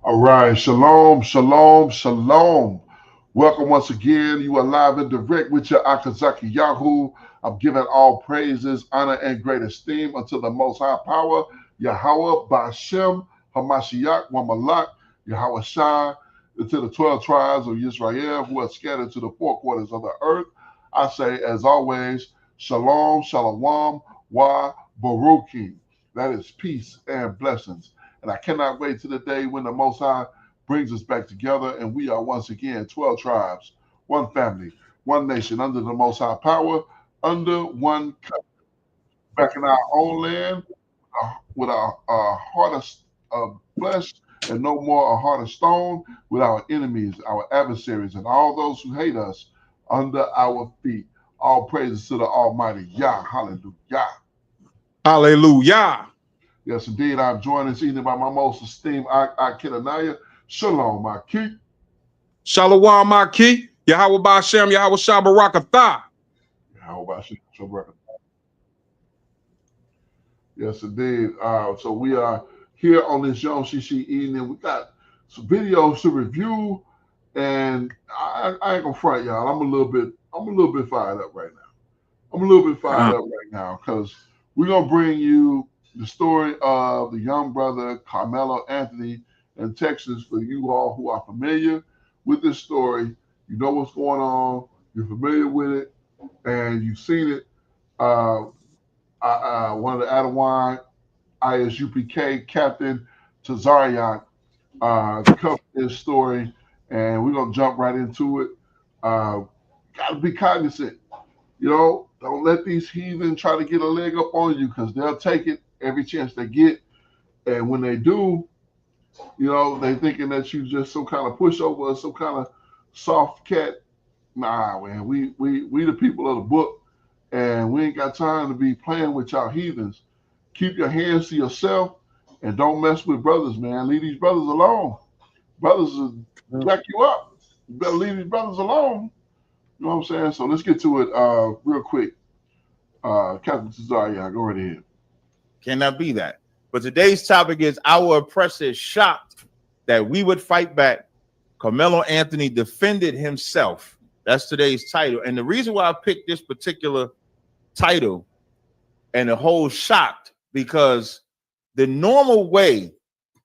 All right, shalom, shalom, shalom. Welcome once again. You are live and direct with your Akazaki Yahoo. I'm giving all praises, honor, and great esteem unto the Most High Power, Yahweh, Bashem, Hamashiach, Wamalak, Yahweh Shai, to the 12 tribes of Israel who are scattered to the four quarters of the earth. I say, as always, shalom, shalom, wa baruki. That is peace and blessings. And I cannot wait to the day when the Most High brings us back together and we are once again 12 tribes, one family, one nation, under the Most High power, under one covenant, back in our own land, with our heart of flesh and no more a heart of stone, with our enemies, our adversaries, and all those who hate us under our feet. All praises to the Almighty Yah. Hallelujah. Hallelujah. Yes, indeed. I'm joined this evening by my most esteemed Akinanaya. Shalom, Aki. Shalom, Maki. Yahweh Bashem, Yahweh Shabarakatha. How about you? Yes, indeed. So we are here on this Yom Shishi evening. We got some videos to review, and I ain't gonna front y'all. I'm a little bit fired up right now. I'm a little bit fired up right now because we're gonna bring you the story of the young brother Karmelo Anthony in Texas. For you all who are familiar with this story, you know what's going on. You're familiar with it, and you've seen it. One of the Adawan ISUPK captain Tazariak covered this story, and we're gonna jump right into it. Gotta be cognizant. Don't let these heathen try to get a leg up on you because they'll take it every chance they get. And when they do, they thinking that you just some kind of pushover or some kind of soft cat. Nah, man, we the people of the book, and we ain't got time to be playing with y'all heathens. Keep your hands to yourself and don't mess with brothers, man. Leave these brothers alone. Brothers will jack you up. You better leave these brothers alone. You know what I'm saying? So let's get to it real quick. Captain Cesaria, go right ahead. Cannot be that. But today's topic is our oppressor is shocked that we would fight back. Karmelo Anthony defended himself. That's today's title. And the reason why I picked this particular title and the whole shocked, because the normal way,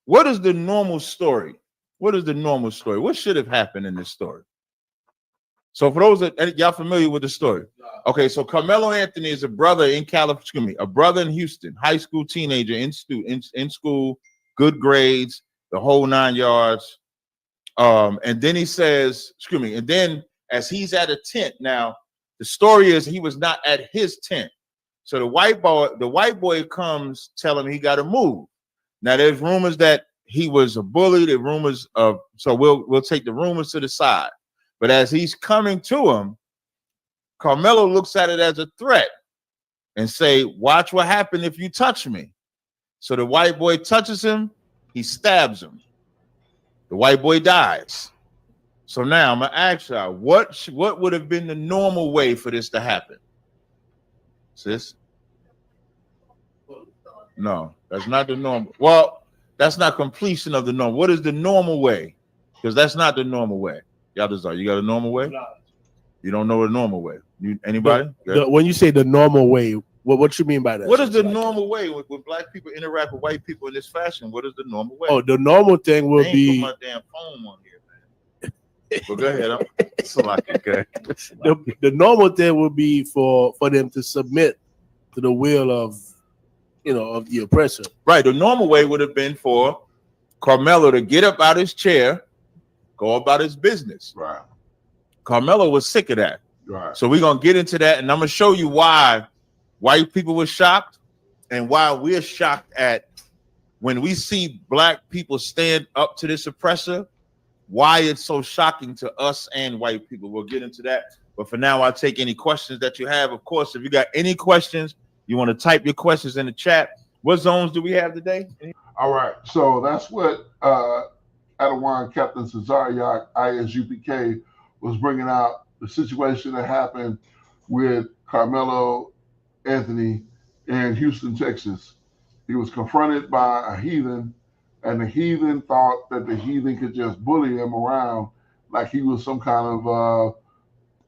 what is the normal story? What is the normal story? What should have happened in this story? So for those that y'all familiar with the story. Okay, so Karmelo Anthony is a brother in California, a brother in Houston, high school teenager in school, good grades, the whole 9 yards. And then he says, and then as he's at a tent, now the story is he was not at his tent. So the white boy comes telling him he got to move. Now there's rumors that he was a bully. There's rumors of, so we'll take the rumors to the side. But as he's coming to him, Karmelo looks at it as a threat and say, watch what happens if you touch me. So the white boy touches him, he stabs him. The white boy dies. So now I'm gonna ask y'all, what would have been the normal way for this to happen? Sis? No, that's not the normal. Well, that's not completion of the norm. What is the normal way? Because that's not the normal way. Y'all just are. You got a normal way? You don't know the normal way. Anybody? When you say the normal way, what you mean by that? What is the normal way when black people interact with white people in this fashion? What is the normal way? Oh, the normal thing will be put my damn phone on here, man. Well, go ahead. The normal thing would be for them to submit to the will of the oppressor. Right. The normal way would have been for Karmelo to get up out his chair, go about his business. Right. Karmelo was sick of that. Right. So we're gonna get into that, and I'm gonna show you why white people were shocked and why we're shocked at when we see black people stand up to this oppressor, why it's so shocking to us and white people. We'll get into that. But for now, I'll take any questions that you have. Of course, if you got any questions, you want to type your questions in the chat. What zones do we have today? All right. So that's what Adawan Captain Cesaria ISUPK was bringing out, the situation that happened with Karmelo Anthony in Houston, Texas. He was confronted by a heathen And the heathen thought that the heathen could just bully him around like he was some kind of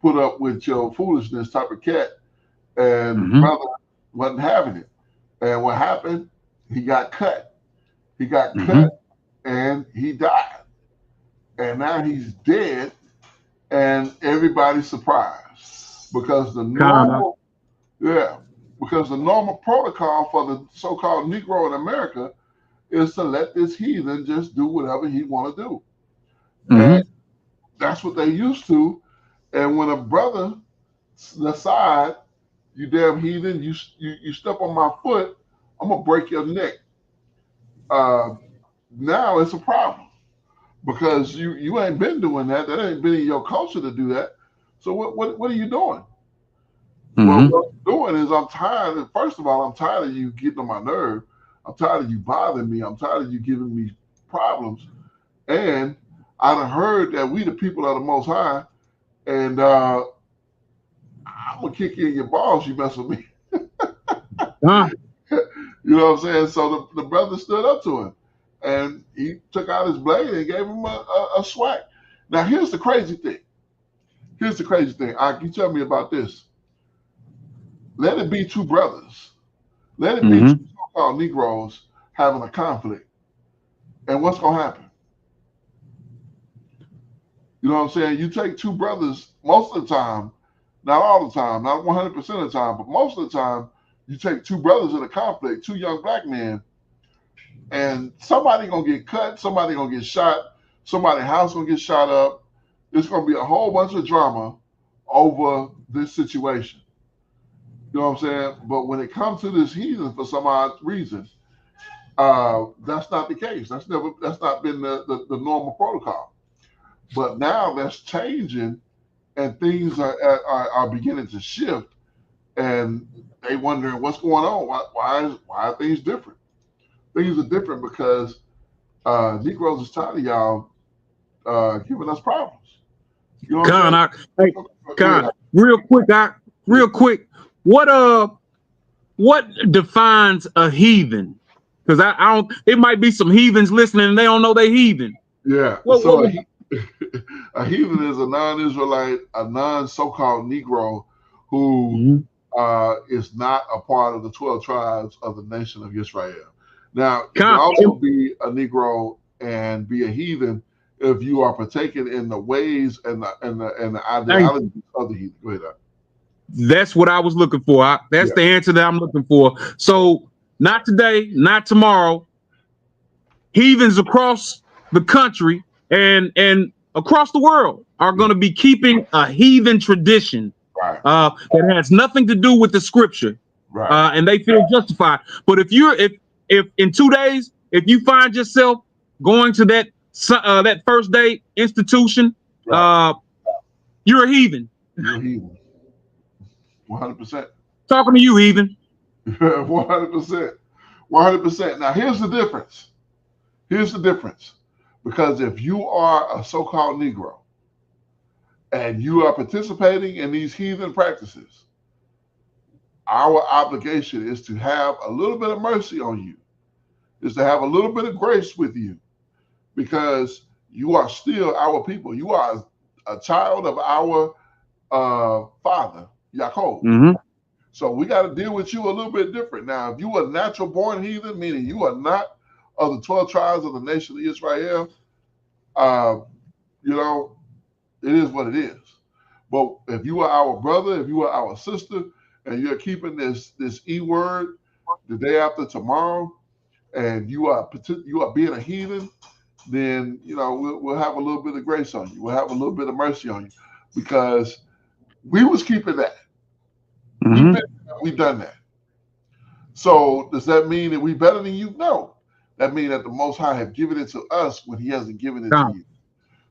put up with your foolishness type of cat. And brother wasn't having it. And what happened? He got cut. He got cut and he died. And now he's dead, and everybody's surprised because the normal, because the normal protocol for the so-called Negro in America is to let this heathen just do whatever he want to do. And that's what they used to. And when a brother decide, you damn heathen, you step on my foot, I'm gonna break your neck. Now it's a problem because you ain't been doing that. That ain't been in your culture to do that. So what are you doing? Well, what I'm doing is I'm tired. First of all, I'm tired of you getting on my nerve. I'm tired of you bothering me. I'm tired of you giving me problems. And I done heard that we the people of the Most High, and I'm gonna kick you in your balls. You mess with me. You know what I'm saying? So the brother stood up to him, and he took out his blade and gave him a swack. Now here's the crazy thing. Here's the crazy thing. You tell me about this. Let it be two brothers. Let it be two so-called Negroes having a conflict. And what's gonna happen? You know what I'm saying? You take two brothers most of the time, not all the time, not 100% of the time, but most of the time, you take two brothers in a conflict, two young black men, and somebody gonna get cut, somebody gonna get shot, somebody's house gonna get shot up. There's gonna be a whole bunch of drama over this situation. You know what I'm saying? But when it comes to this heathen, for some odd reason, that's not the case. That's not been the normal protocol. But now that's changing, and things are beginning to shift, and they wondering what's going on. Why are things different? Things are different because Negroes is tired of y'all giving us problems. You know what I'm saying? Real quick, what defines a heathen? Because I don't. It might be some heathens listening and they don't know they heathen. Yeah. A heathen is a non-Israelite, a non-so-called Negro who is not a part of the 12 tribes of the nation of Israel. Now, you can also be a Negro and be a heathen if you are partaking in the ways and the ideologies of the heathen. Go ahead. That's what I was looking for. That's the answer that I'm looking for. So not today, not tomorrow. Heathens across the country and across the world are going to be keeping a heathen tradition that has nothing to do with the scripture, and they feel justified. But if in 2 days, if you find yourself going to that first day institution, you're a heathen. You're a heathen. 100%. Talking to you, heathen. 100%. 100%. Now here's the difference. Here's the difference. Because if you are a so-called Negro and you are participating in these heathen practices, our obligation is to have a little bit of mercy on you, is to have a little bit of grace with you, because you are still our people. You are a child of our father, Yaakov. So we got to deal with you a little bit different. Now, if you are natural born heathen, meaning you are not of the 12 tribes of the nation of Israel, you know, it is what it is. But if you are our brother, if you are our sister, and you're keeping this E word the day after tomorrow, and you are being a heathen, then you know we'll have a little bit of grace on you. We'll have a little bit of mercy on you, because we was keeping that. We've done that. So does that mean that we better than you? No. That means that the Most High have given it to us when He hasn't given it to you.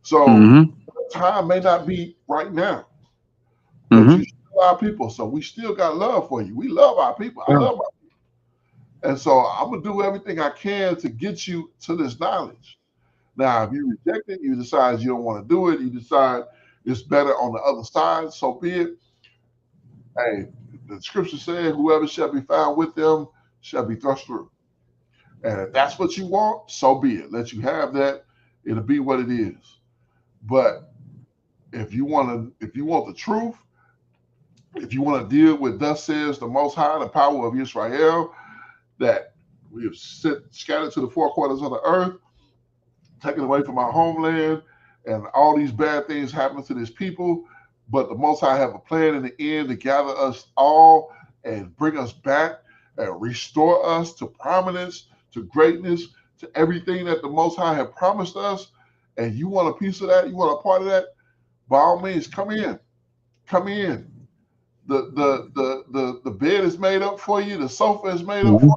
So the time may not be right now, but you still our people. So we still got love for you. We love our people. I love our people. And so I'm gonna do everything I can to get you to this knowledge. Now, if you reject it, you decide you don't want to do it, you decide it's better on the other side, so be it. Hey, the scripture said, whoever shall be found with them shall be thrust through. And if that's what you want, so be it. Let you have that. It'll be what it is. But if you want the truth, if you want to deal with thus says the Most High, the power of Israel, that we have scattered to the four quarters of the earth, taken away from our homeland, and all these bad things happen to this people. But the Most High have a plan in the end to gather us all and bring us back and restore us to prominence, to greatness, to everything that the Most High have promised us. And you want a piece of that? You want a part of that? By all means, come in. Come in. The bed is made up for you. The sofa is made up for you.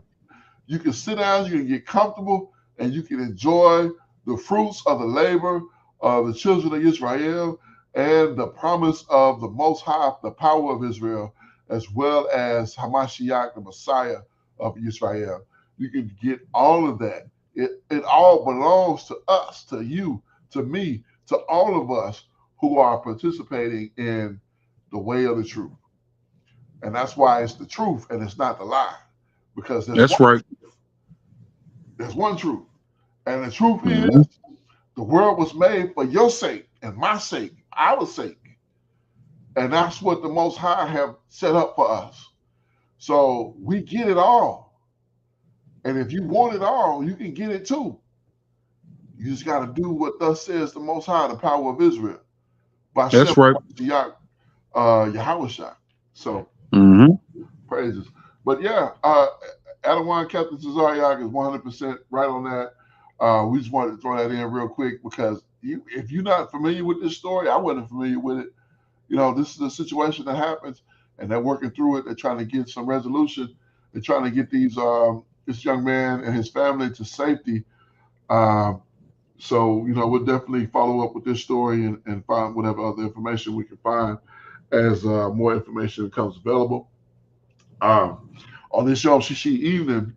You can sit down, you can get comfortable, and you can enjoy the fruits of the labor of the children of Israel and the promise of the Most High, the power of Israel, as well as Hamashiach, the Messiah of Israel. You can get all of that. It all belongs to us, to you, to me, to all of us who are participating in the way of the truth. And that's why it's the truth and it's not the lie. Because that's right. There's one truth. And the truth is the world was made for your sake and my sake, our sake. And that's what the Most High have set up for us. So we get it all. And if you want it all, you can get it too. You just got to do what thus says the Most High, the power of Israel. That's right. Yahushua. So praises. But yeah, Adawan Captain Cesariak is 100% right on that. We just wanted to throw that in real quick because if you're not familiar with this story, I wasn't familiar with it. You know, this is a situation that happens, and they're working through it. They're trying to get some resolution. They're trying to get this young man and his family to safety. So, you know, we'll definitely follow up with this story and find whatever other information we can find as more information becomes available. On this Yom Shishi evening,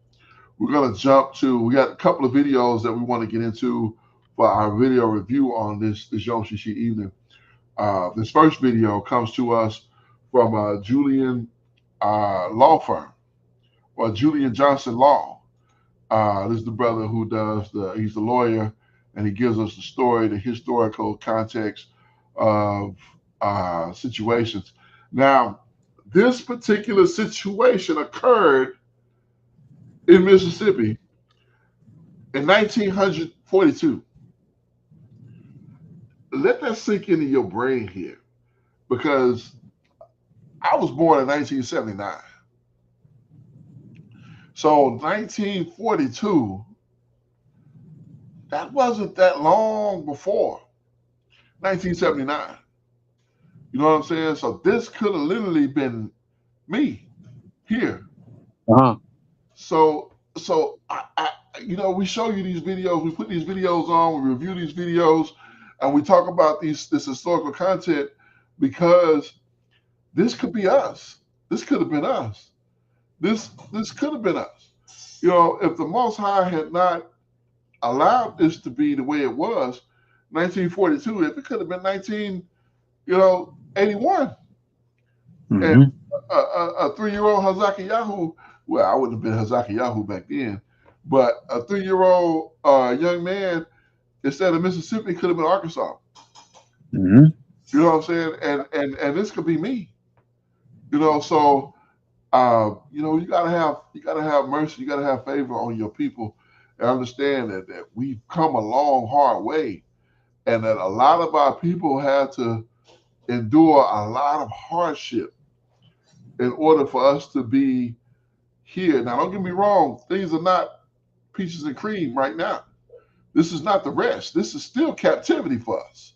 we're going to jump to, we got a couple of videos that we want to get into for our video review on this Yom Shishi evening. This first video comes to us from Julian Law Firm, or Julian Johnson Law. This is the brother who he's the lawyer, and he gives us the story, the historical context of situations. Now, this particular situation occurred in Mississippi in 1942. Let that sink into your brain here, because I was born in 1979. So 1942, that wasn't that long before 1979. You know what I'm saying? So this could have literally been me here. So I you know, we show you these videos, we put these videos on, we review these videos, and we talk about this historical content because this could be us. This could have been us. This could have been us. You know, if the Most High had not allowed this to be the way it was, 1942, if it could have been 1981. And a 3-year-old Hazaki Yahoo, well, I wouldn't have been Hazaki Yahoo back then, but a 3-year-old young man instead of Mississippi could have been Arkansas. You know what I'm saying? And this could be me. You know, so you know, you gotta have mercy, you gotta have favor on your people, and understand that we've come a long, hard way, and that a lot of our people had to endure a lot of hardship in order for us to be here. Now, don't get me wrong, things are not peaches and cream right now. This is not the rest. This is still captivity for us.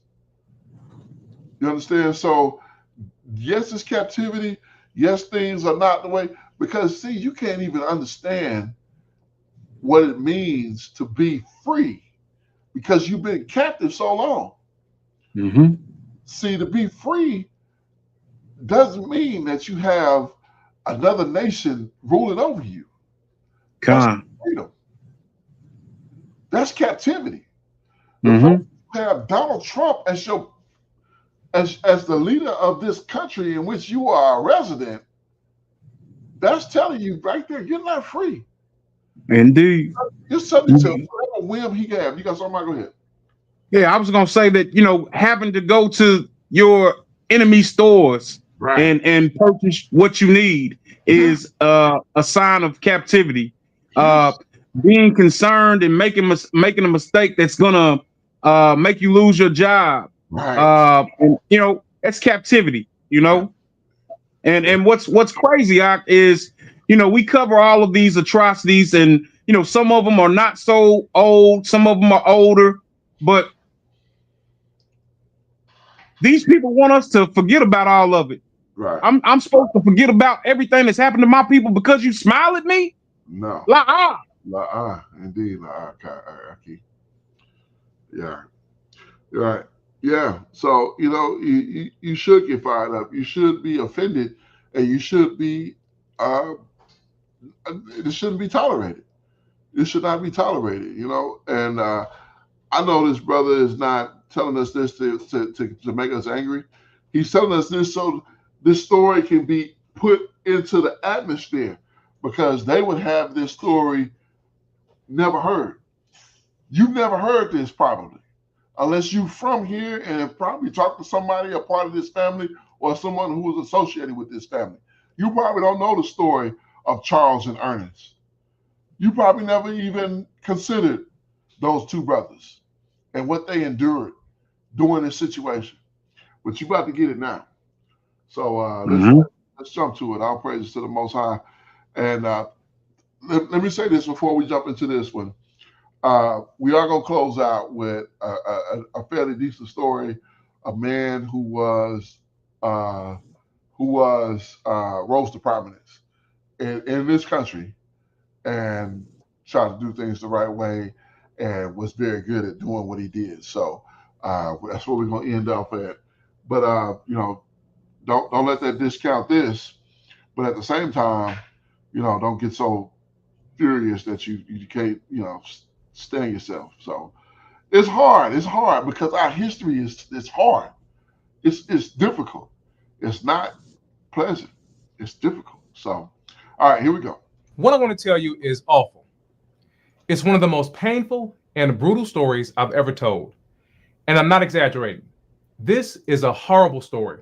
You understand? So, yes, it's captivity. Yes, things are not the way, because see, you can't even understand what it means to be free because you've been captive so long. See, to be free doesn't mean that you have another nation ruling over you. That's freedom. That's captivity. You have Donald Trump as your as the leader of this country in which you are a resident. That's telling you right there, you're not free. Indeed. You're 72. Whatever whim he got. You got something? Go ahead. Yeah, I was gonna say that, you know, having to go to your enemy stores Right. and purchase what you need is a sign of captivity. Uh, Yes. being concerned and making a mistake that's gonna make you lose your job. Right. And you know, that's captivity, you Right. know. And what's crazy is, you know, we cover all of these atrocities, and you know, some of them are not so old, some of them are older, but these people want us to forget about all of it. Right. I'm supposed to forget about everything that's happened to my people because you smile at me? No. La ah. Indeed. Okay. Yeah. Right. Yeah. So, you know, you should get fired up. You should be offended, and you should be, it shouldn't be tolerated. It should not be tolerated, you know. And I know this brother is not telling us this to make us angry. He's telling us this so this story can be put into the atmosphere, because they would have this story never heard. You've never heard this probably, unless you from here and have probably talked to somebody, a part of this family, or someone who was associated with this family. You probably don't know the story of Charles and Ernest. You probably never even considered those two brothers and what they endured during this situation. But you about to get it now. So let's jump to it. All praises to the Most High. And let me say this before we jump into this one. We are going to close out with a fairly decent story. A man who was rose to prominence in this country and tried to do things the right way and was very good at doing what he did. So that's what we're going to end up at. But you know, don't let that discount this. But at the same time, you know, don't get so furious that you can't, you know, stand yourself. So it's hard. It's hard because our history is hard. It's difficult. It's not pleasant. It's difficult. So, all right, here we go. What I want to tell you is awful. It's one of the most painful and brutal stories I've ever told. And I'm not exaggerating. This is a horrible story.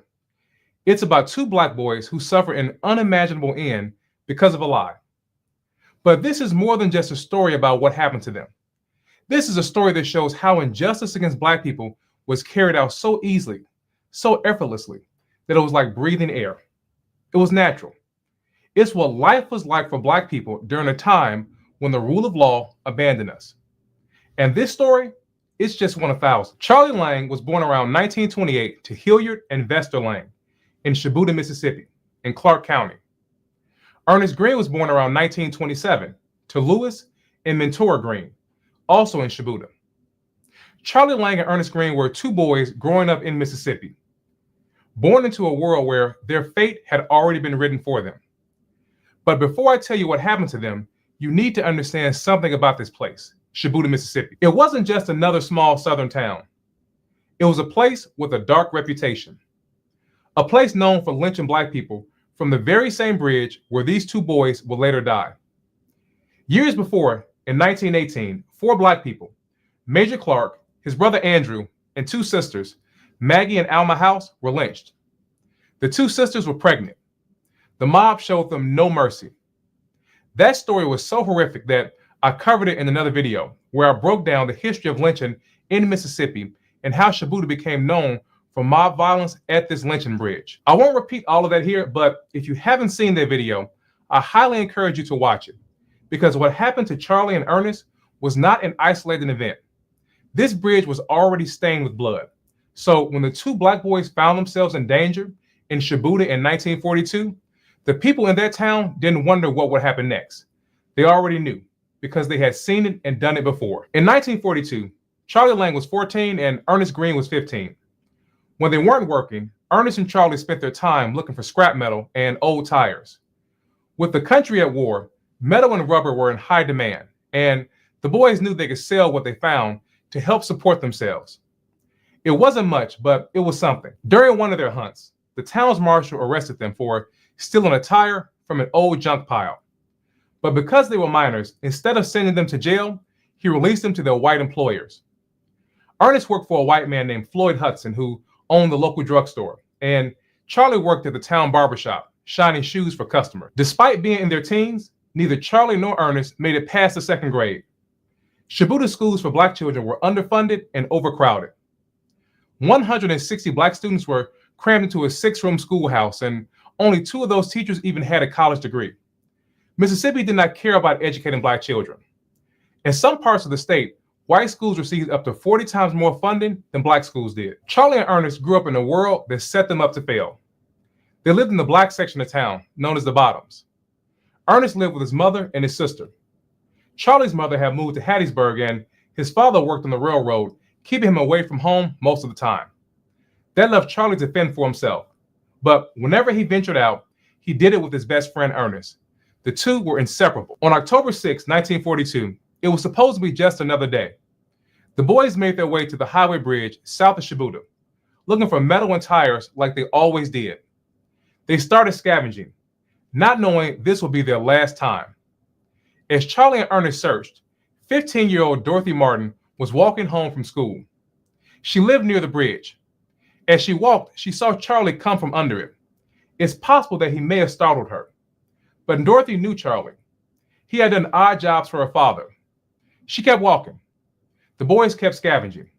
It's about two black boys who suffer an unimaginable end because of a lie. But this is more than just a story about what happened to them. This is a story that shows how injustice against black people was carried out so easily, so effortlessly, that it was like breathing air. It was natural. It's what life was like for black people during a time when the rule of law abandoned us. And this story, it's just one of thousands. Charlie Lang was born around 1928 to Hilliard and Vester Lang in Shibuda, Mississippi, in Clark County. Ernest Green was born around 1927 to Lewis and Mentora Green, also in Shibuda. Charlie Lang and Ernest Green were two boys growing up in Mississippi, born into a world where their fate had already been written for them. But before I tell you what happened to them, you need to understand something about this place, Shibuda, Mississippi. It wasn't just another small southern town. It was a place with a dark reputation, a place known for lynching black people from the very same bridge where these two boys will later die. Years before, in 1918, 4 black people, Major Clark, his brother Andrew, and 2 sisters, Maggie and Alma House, were lynched. The 2 sisters were pregnant. The mob showed them no mercy. That story was so horrific that I covered it in another video where I broke down the history of lynching in Mississippi and how Shibuda became known for mob violence at this lynching bridge. I won't repeat all of that here, but if you haven't seen that video, I highly encourage you to watch it, because what happened to Charlie and Ernest was not an isolated event. This bridge was already stained with blood. So when the 2 black boys found themselves in danger in Shibuda in 1942, the people in that town didn't wonder what would happen next. They already knew, because they had seen it and done it before. In 1942, Charlie Lang was 14 and Ernest Green was 15. When they weren't working, Ernest and Charlie spent their time looking for scrap metal and old tires. With the country at war, metal and rubber were in high demand, and the boys knew they could sell what they found to help support themselves. It wasn't much, but it was something. During one of their hunts, the town's marshal arrested them for stealing a tire from an old junk pile. But because they were minors, instead of sending them to jail, he released them to their white employers. Ernest worked for a white man named Floyd Hudson, who owned the local drugstore, and Charlie worked at the town barbershop, shining shoes for customers. Despite being in their teens, neither Charlie nor Ernest made it past the 2nd grade. Shibuya schools for Black children were underfunded and overcrowded. 160 Black students were crammed into a 6-room schoolhouse, and only 2 of those teachers even had a college degree. Mississippi did not care about educating Black children. In some parts of the state, white schools received up to 40 times more funding than Black schools did. Charlie and Ernest grew up in a world that set them up to fail. They lived in the Black section of town, known as the Bottoms. Ernest lived with his mother and his sister. Charlie's mother had moved to Hattiesburg, and his father worked on the railroad, keeping him away from home most of the time. That left Charlie to fend for himself. But whenever he ventured out, he did it with his best friend, Ernest. The two were inseparable. On October 6, 1942, it was supposed to be just another day. The boys made their way to the highway bridge south of Shibuya, looking for metal and tires like they always did. They started scavenging, not knowing this would be their last time. As Charlie and Ernest searched, 15-year-old Dorothy Martin was walking home from school. She lived near the bridge. As she walked, she saw Charlie come from under it. It's possible that he may have startled her. But Dorothy knew Charlie. He had done odd jobs for her father. She kept walking. The boys kept scavenging.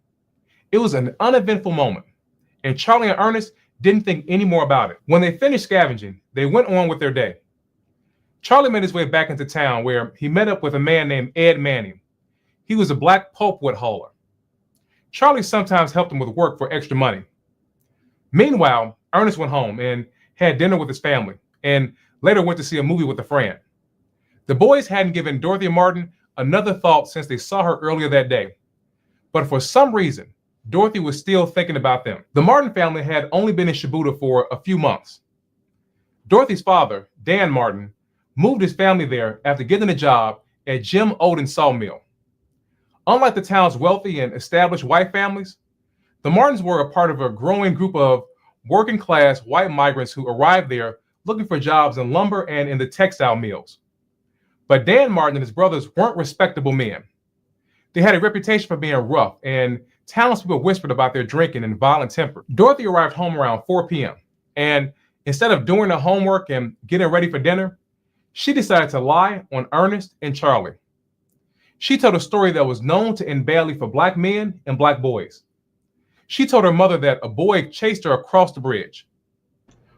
It was an uneventful moment, and Charlie and Ernest didn't think any more about it. When they finished scavenging, they went on with their day. Charlie made his way back into town, where he met up with a man named Ed Manning. He was a Black pulpwood hauler. Charlie sometimes helped him with work for extra money. Meanwhile, Ernest went home and had dinner with his family, and later went to see a movie with a friend. The boys hadn't given Dorothy Martin another thought since they saw her earlier that day. But for some reason, Dorothy was still thinking about them. The Martin family had only been in Shibuya for a few months. Dorothy's father, Dan Martin, moved his family there after getting a job at Jim Oden's sawmill. Unlike the town's wealthy and established white families, the Martins were a part of a growing group of working-class white migrants who arrived there looking for jobs in lumber and in the textile mills. But Dan Martin and his brothers weren't respectable men. They had a reputation for being rough, and townspeople whispered about their drinking and violent temper. Dorothy arrived home around 4 p.m., and instead of doing her homework and getting ready for dinner, she decided to lie on Ernest and Charlie. She told a story that was known to end badly for Black men and Black boys. She told her mother that a boy chased her across the bridge.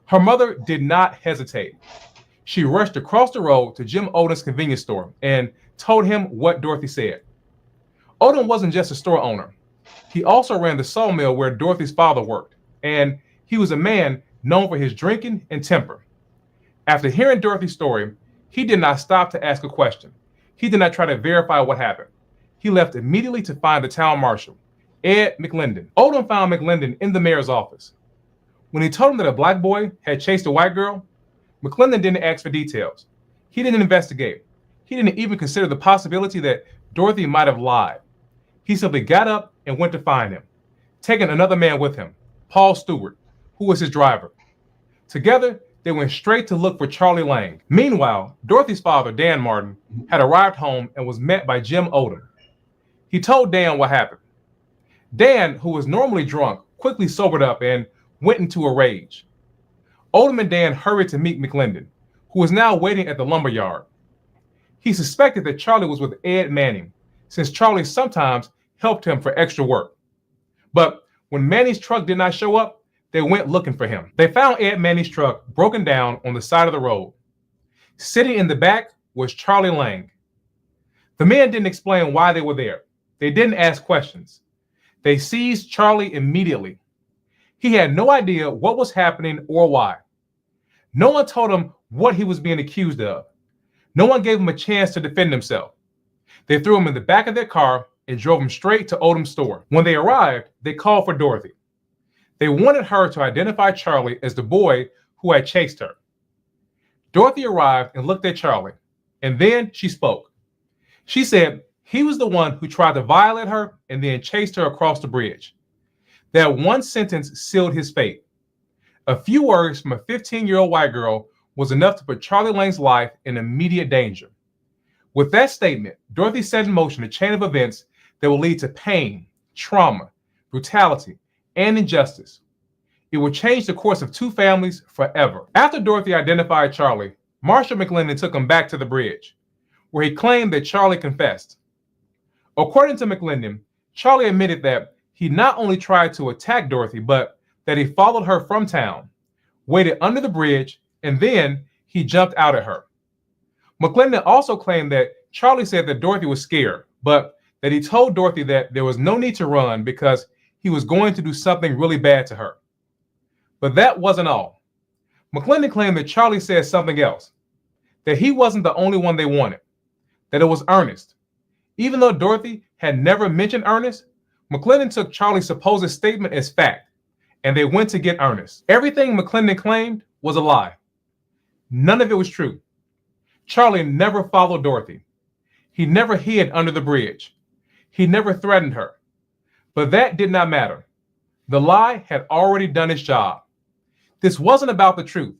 Her mother did not hesitate. She rushed across the road to Jim Oden's convenience store and told him what Dorothy said. Oden wasn't just a store owner. He also ran the sawmill where Dorothy's father worked, and he was a man known for his drinking and temper. After hearing Dorothy's story, he did not stop to ask a question. He did not try to verify what happened. He left immediately to find the town marshal, Ed McLendon. Oden found McLendon in the mayor's office. When he told him that a Black boy had chased a white girl, McLendon didn't ask for details. He didn't investigate. He didn't even consider the possibility that Dorothy might have lied. He simply got up and went to find him, taking another man with him, Paul Stewart, who was his driver. Together, they went straight to look for Charlie Lang. Meanwhile, Dorothy's father, Dan Martin, had arrived home and was met by Jim Oden. He told Dan what happened. Dan, who was normally drunk, quickly sobered up and went into a rage. Oden and Dan hurried to meet McLendon, who was now waiting at the lumber yard. He suspected that Charlie was with Ed Manning, since Charlie sometimes helped him for extra work. But when Manning's truck did not show up, they went looking for him. They found Ed Manning's truck broken down on the side of the road. Sitting in the back was Charlie Lang. The men didn't explain why they were there. They didn't ask questions. They seized Charlie immediately. He had no idea what was happening or why. No one told him what he was being accused of. No one gave him a chance to defend himself. They threw him in the back of their car and drove him straight to Odom's store. When they arrived, they called for Dorothy. They wanted her to identify Charlie as the boy who had chased her. Dorothy arrived and looked at Charlie, and then she spoke. She said he was the one who tried to violate her and then chased her across the bridge. That one sentence sealed his fate. A few words from a 15-year-old white girl was enough to put Charlie Lang's life in immediate danger. With that statement, Dorothy set in motion a chain of events that will lead to pain, trauma, brutality, and injustice. It would change the course of two families forever. After Dorothy identified Charlie, Marshall McLendon took him back to the bridge, where he claimed that Charlie confessed. According to McLendon, Charlie admitted that he not only tried to attack Dorothy, but that he followed her from town, waited under the bridge, and then he jumped out at her. McLendon also claimed that Charlie said that Dorothy was scared, but that he told Dorothy that there was no need to run because he was going to do something really bad to her. But that wasn't all. McLendon claimed that Charlie said something else, that he wasn't the only one they wanted, that it was Ernest. Even though Dorothy had never mentioned Ernest, McLendon took Charlie's supposed statement as fact, and they went to get Ernest. Everything McLendon claimed was a lie. None of it was true. Charlie never followed Dorothy. He never hid under the bridge. He never threatened her. But that did not matter. The lie had already done its job. This wasn't about the truth.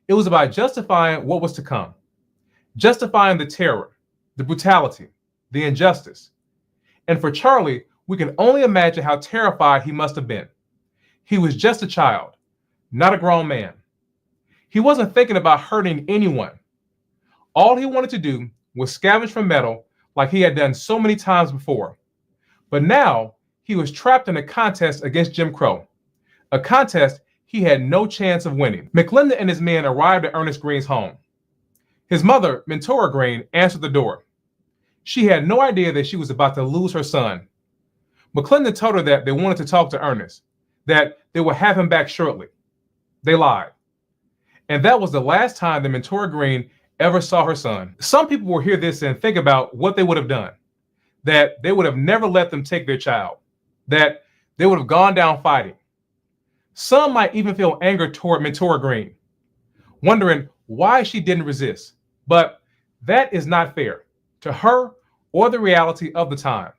It was about justifying what was to come, justifying the terror, the brutality, the injustice. And for Charlie, we can only imagine how terrified he must have been. He was just a child, not a grown man. He wasn't thinking about hurting anyone. All he wanted to do was scavenge for metal like he had done so many times before. But now he was trapped in a contest against Jim Crow, a contest he had no chance of winning. McLendon and his men arrived at Ernest Green's home. His mother, Mentora Green, answered the door. She had no idea that she was about to lose her son. McLendon told her that they wanted to talk to Ernest, that they would have him back shortly. They lied. And that was the last time that Mentora Green ever saw her son. Some people will hear this and think about what they would have done, that they would have never let them take their child, that they would have gone down fighting. Some might even feel anger toward Mentora Green, wondering why she didn't resist. But that is not fair to her or the reality of the time.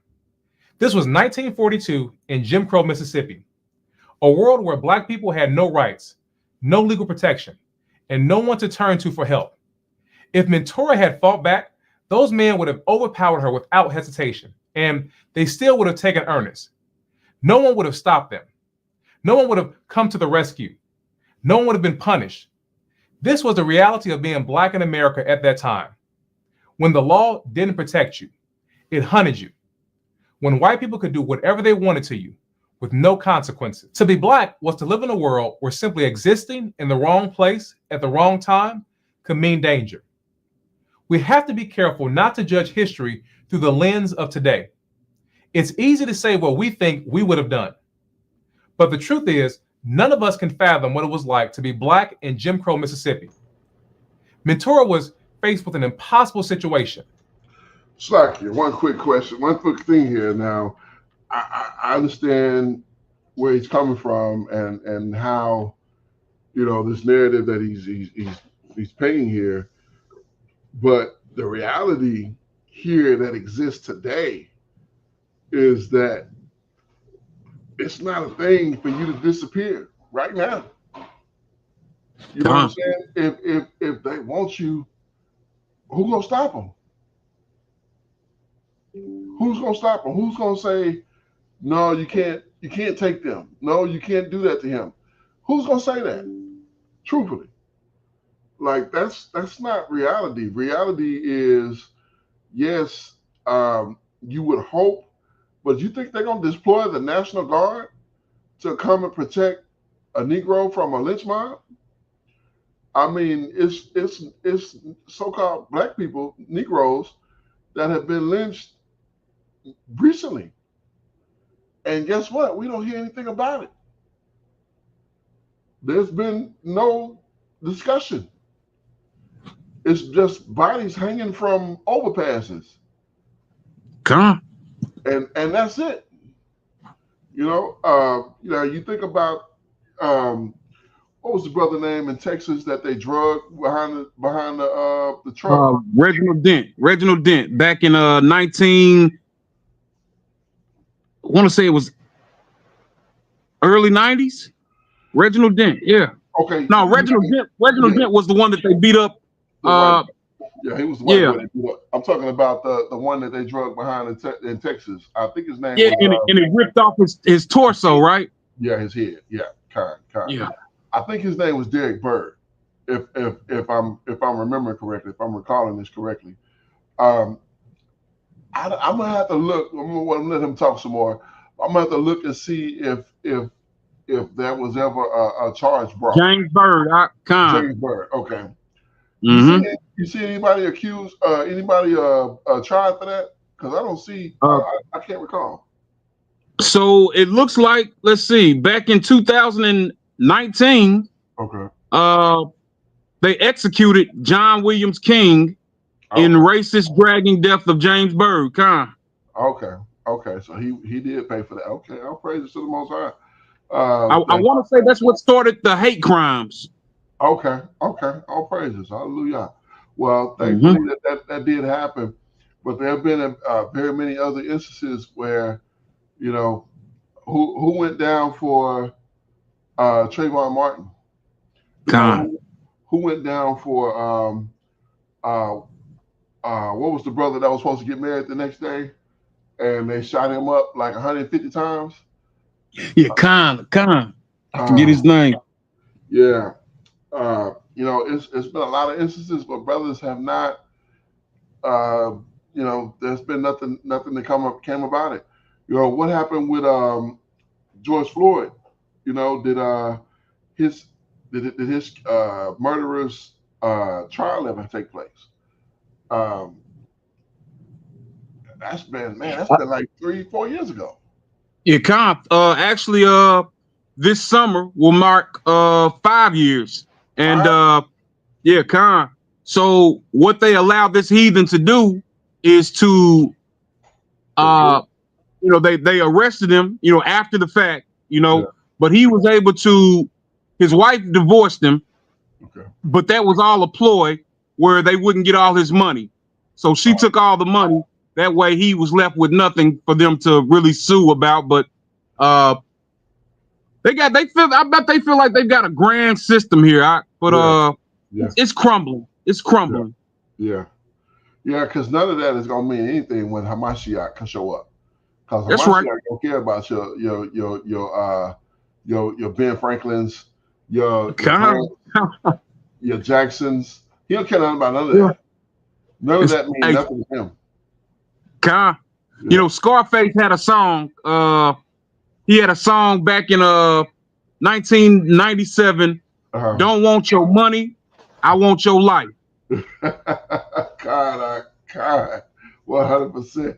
This was 1942 in Jim Crow, Mississippi, a world where Black people had no rights, no legal protection, and no one to turn to for help. If Mentora had fought back, those men would have overpowered her without hesitation, and they still would have taken Ernest. No one would have stopped them. No one would have come to the rescue. No one would have been punished. This was the reality of being Black in America at that time. When the law didn't protect you, it hunted you. When white people could do whatever they wanted to you with no consequences. To be Black was to live in a world where simply existing in the wrong place at the wrong time could mean danger. We have to be careful not to judge history through the lens of today. It's easy to say what we think we would have done. But the truth is, none of us can fathom what it was like to be Black in Jim Crow, Mississippi. Mentora was faced with an impossible situation. Slacky, one quick question, one quick thing here. Now, I understand where he's coming from and how, you know, this narrative that he's painting here, but the reality here that exists today is that it's not a thing for you to disappear right now. You know what I'm saying? If they want you, who's gonna stop them? Who's gonna stop them? Who's gonna say, no, you can't take them. No, you can't do that to him. Who's gonna say that? Truthfully. Like that's not reality. Reality is, yes, you would hope, but you think they're gonna deploy the National Guard to come and protect a Negro from a lynch mob? I mean, it's so-called Black people, Negroes, that have been lynched recently. And guess what? We don't hear anything about it. There's been no discussion. It's just bodies hanging from overpasses. Come on. And that's it. You know, you think about what was the brother name in Texas that they drugged behind the truck? Reginald Dent back in 19, I want to say it was early 90s. Reginald Dent, yeah. Okay. No, Reginald Dent was the one that they beat up Yeah, he was the white Yeah, boy. I'm talking about the one that they drug behind in Texas. I think his name yeah, was and it ripped off his torso, right? yeah, his head. Yeah, kind. Yeah. I think his name was Derek Bird. If I'm remembering correctly, if I'm recalling this correctly. Um, I'm gonna have to look. I'm gonna let him talk some more. I'm gonna have to look and see if that was ever a charge brought. James Bird, James Bird. Okay. Mm-hmm. You see anybody accused? Anybody tried for that? Because I don't see. I can't recall. So it looks like, let's see, back in 2019, Okay. they executed John Williams King in Okay. racist dragging death of James Bird. Okay. Okay. So he did pay for that. Okay. I'll praise it to the Most High. I want to say that's what started the hate crimes. Okay. Okay. All praises. Hallelujah. Well, thankfully that did happen, but there have been very many other instances where who went down for Trayvon Martin. Who went down for what was the brother that was supposed to get married the next day, and they shot him up like 150 times. Yeah, Khan. I forget his name. Yeah. It's been a lot of instances where brothers have not. There's been nothing that came about it. What happened with George Floyd? Did his murderer's trial ever take place? That's been like 3-4 years ago. Yeah, Khan. Actually, this summer will mark 5 years, and yeah, Khan. So what they allowed this heathen to do is to they arrested him, after the fact, but he was able to, his wife divorced him, but that was all a ploy where they wouldn't get all his money. So she took all the money. That way he was left with nothing for them to really sue about. But I bet they feel like they've got a grand system here. It's crumbling. It's crumbling. Yeah. Because none of that is gonna mean anything when Hamashiach can show up. Because That's Hamashiach right. don't care about your Ben Franklins, your Jacksons. He don't care nothing about none of that. None of that means nothing to him. Scarface had a song. He had a song back in 1997. Don't want your money, I want your life. God, 100%.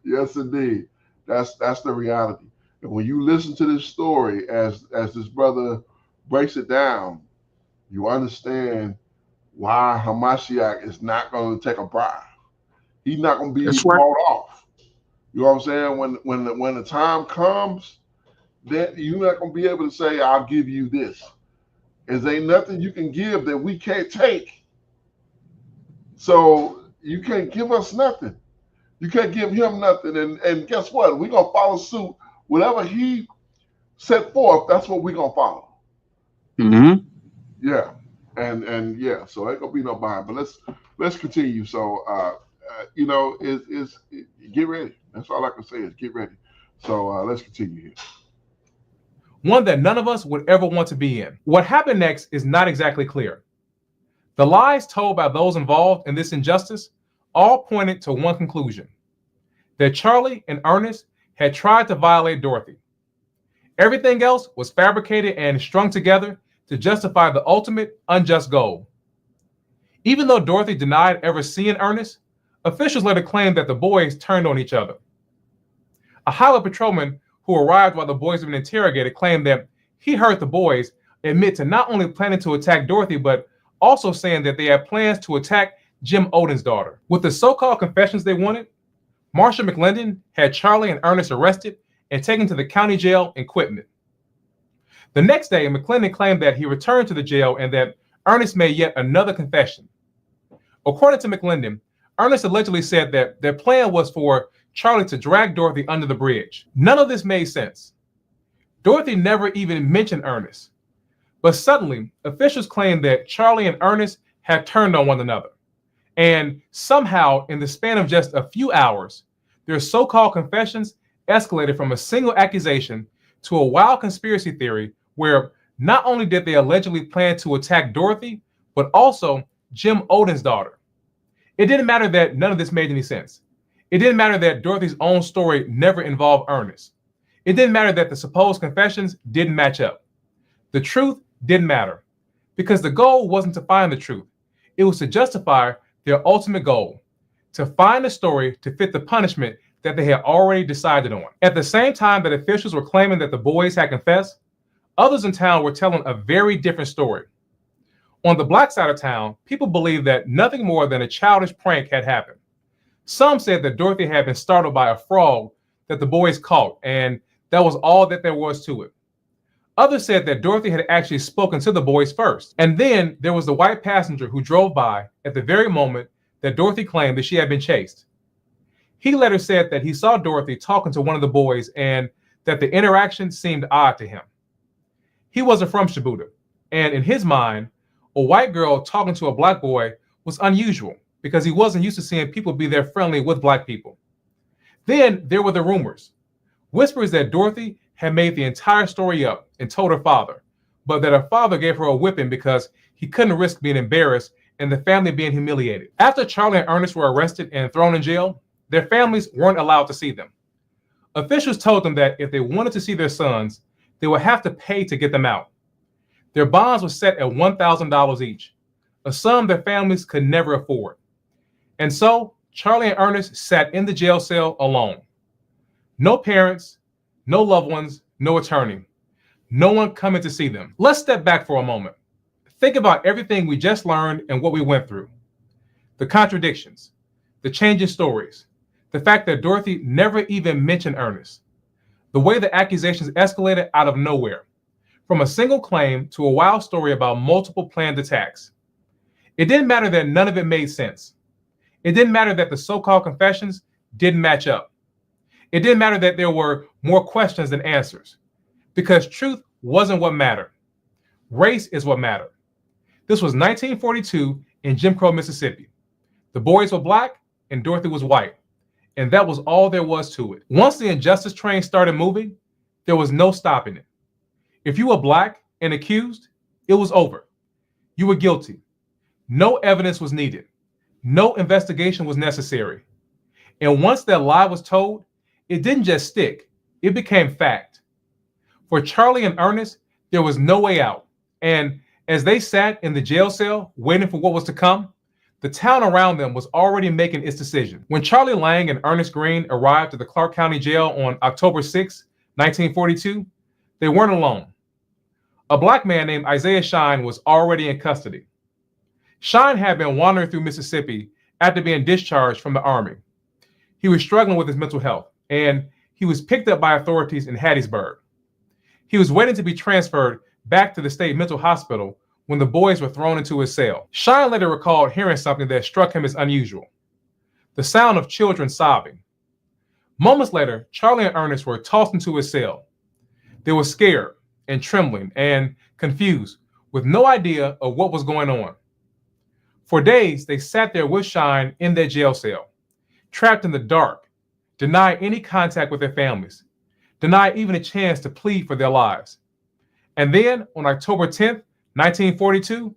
Yes, indeed. That's the reality. And when you listen to this story, as this brother breaks it down, you understand why Hamashiach is not going to take a bribe. He's not going to be bought off. You know what I'm saying? When the time comes, that you're not going to be able to say, "I'll give you this." There ain't nothing you can give that we can't take. So you can't give us nothing. You can't give him nothing. And guess what? We're going to follow suit. Whatever he set forth, that's what we're going to follow. Mm-hmm. Yeah. And yeah, so ain't going to be no bind. But let's continue. So, get ready. That's all I can say is get ready. So let's continue here. One that none of us would ever want to be in. What happened next is not exactly clear. The lies told by those involved in this injustice all pointed to one conclusion: that Charlie and Ernest had tried to violate Dorothy. Everything else was fabricated and strung together to justify the ultimate unjust goal. Even though Dorothy denied ever seeing Ernest, officials later claimed that the boys turned on each other. A highway patrolman who arrived while the boys were being interrogated claimed that he heard the boys admit to not only planning to attack Dorothy, but also saying that they had plans to attack Jim Odin's daughter. With the so-called confessions they wanted, Marshall McLendon had Charlie and Ernest arrested and taken to the county jail in Quitman. The next day, McLendon claimed that he returned to the jail and that Ernest made yet another confession. According to McLendon, Ernest allegedly said that their plan was for Charlie to drag Dorothy under the bridge. None of this made sense. Dorothy never even mentioned Ernest. But suddenly, officials claimed that Charlie and Ernest had turned on one another. And somehow, in the span of just a few hours, their so-called confessions escalated from a single accusation to a wild conspiracy theory where not only did they allegedly plan to attack Dorothy, but also Jim Odin's daughter. It didn't matter that none of this made any sense. It didn't matter that Dorothy's own story never involved Ernest. It didn't matter that the supposed confessions didn't match up. The truth didn't matter because the goal wasn't to find the truth. It was to justify their ultimate goal, to find a story to fit the punishment that they had already decided on. At the same time that officials were claiming that the boys had confessed, others in town were telling a very different story. On the black side of town, people believed that nothing more than a childish prank had happened. Some said that Dorothy had been startled by a frog that the boys caught, and that was all that there was to it. Others said that Dorothy had actually spoken to the boys first. And then there was the white passenger who drove by at the very moment that Dorothy claimed that she had been chased. He later said that he saw Dorothy talking to one of the boys and that the interaction seemed odd to him. He wasn't from Shibuya, and in his mind, a white girl talking to a black boy was unusual because he wasn't used to seeing people be there friendly with black people. Then there were the rumors. Whispers that Dorothy had made the entire story up and told her father, but that her father gave her a whipping because he couldn't risk being embarrassed and the family being humiliated. After Charlie and Ernest were arrested and thrown in jail, their families weren't allowed to see them. Officials told them that if they wanted to see their sons, they would have to pay to get them out. Their bonds were set at $1,000 each, a sum their families could never afford. And so Charlie and Ernest sat in the jail cell alone. No parents, no loved ones, no attorney, no one coming to see them. Let's step back for a moment. Think about everything we just learned and what we went through. The contradictions, the changing stories, the fact that Dorothy never even mentioned Ernest, the way the accusations escalated out of nowhere, from a single claim to a wild story about multiple planned attacks. It didn't matter that none of it made sense. It didn't matter that the so-called confessions didn't match up. It didn't matter that there were more questions than answers, because truth wasn't what mattered. Race is what mattered. This was 1942 in Jim Crow, Mississippi. The boys were black and Dorothy was white, and that was all there was to it. Once the injustice train started moving, there was no stopping it. If you were black and accused, it was over. You were guilty. No evidence was needed. No investigation was necessary. And once that lie was told, it didn't just stick, it became fact. For Charlie and Ernest, there was no way out. And as they sat in the jail cell waiting for what was to come, the town around them was already making its decision. When Charlie Lang and Ernest Green arrived at the Clark County Jail on October 6, 1942, they weren't alone. A black man named Isaiah Shine was already in custody. Shine had been wandering through Mississippi after being discharged from the Army. He was struggling with his mental health, and he was picked up by authorities in Hattiesburg. He was waiting to be transferred back to the state mental hospital when the boys were thrown into his cell. Shine later recalled hearing something that struck him as unusual: the sound of children sobbing. Moments later, Charlie and Ernest were tossed into his cell. They were scared and trembling and confused, with no idea of what was going on. For days, they sat there with Shine in their jail cell, trapped in the dark, denied any contact with their families, denied even a chance to plead for their lives. And then, on October 10th, 1942,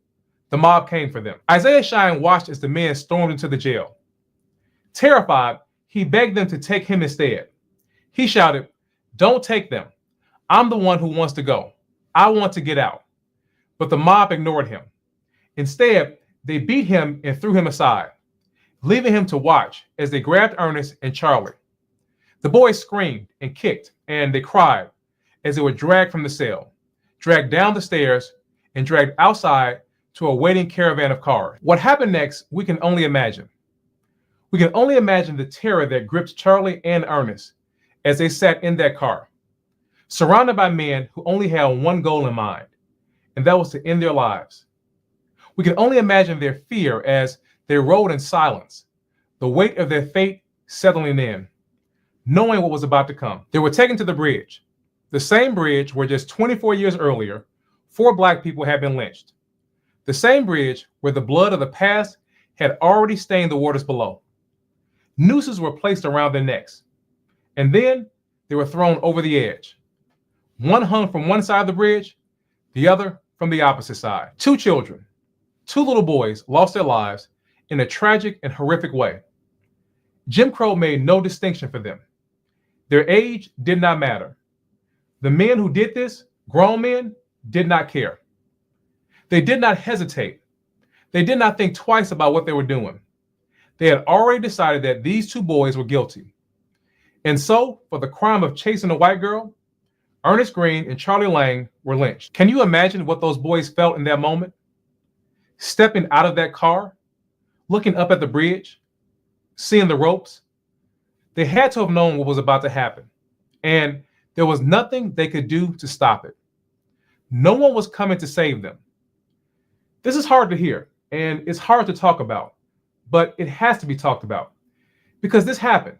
the mob came for them. Isaiah Shine watched as the men stormed into the jail. Terrified, he begged them to take him instead. He shouted, "Don't take them. I'm the one who wants to go. I want to get out." But the mob ignored him. Instead, they beat him and threw him aside, leaving him to watch as they grabbed Ernest and Charlie. The boys screamed and kicked, and they cried as they were dragged from the cell, dragged down the stairs, and dragged outside to a waiting caravan of cars. What happened next, we can only imagine. We can only imagine the terror that gripped Charlie and Ernest as they sat in that car, surrounded by men who only had one goal in mind, and that was to end their lives. We can only imagine their fear as they rode in silence, the weight of their fate settling in, knowing what was about to come. They were taken to the bridge, the same bridge where just 24 years earlier, 4 black people had been lynched. The same bridge where the blood of the past had already stained the waters below. Nooses were placed around their necks, and then they were thrown over the edge. One hung from one side of the bridge, the other from the opposite side. 2 children, 2 little boys, lost their lives in a tragic and horrific way. Jim Crow made no distinction for them. Their age did not matter. The men who did this, grown men, did not care. They did not hesitate. They did not think twice about what they were doing. They had already decided that these 2 boys were guilty. And so, for the crime of chasing a white girl, Ernest Green and Charlie Lang were lynched. Can you imagine what those boys felt in that moment? Stepping out of that car, looking up at the bridge, seeing the ropes. They had to have known what was about to happen, and there was nothing they could do to stop it. No one was coming to save them. This is hard to hear, and it's hard to talk about, but it has to be talked about because this happened.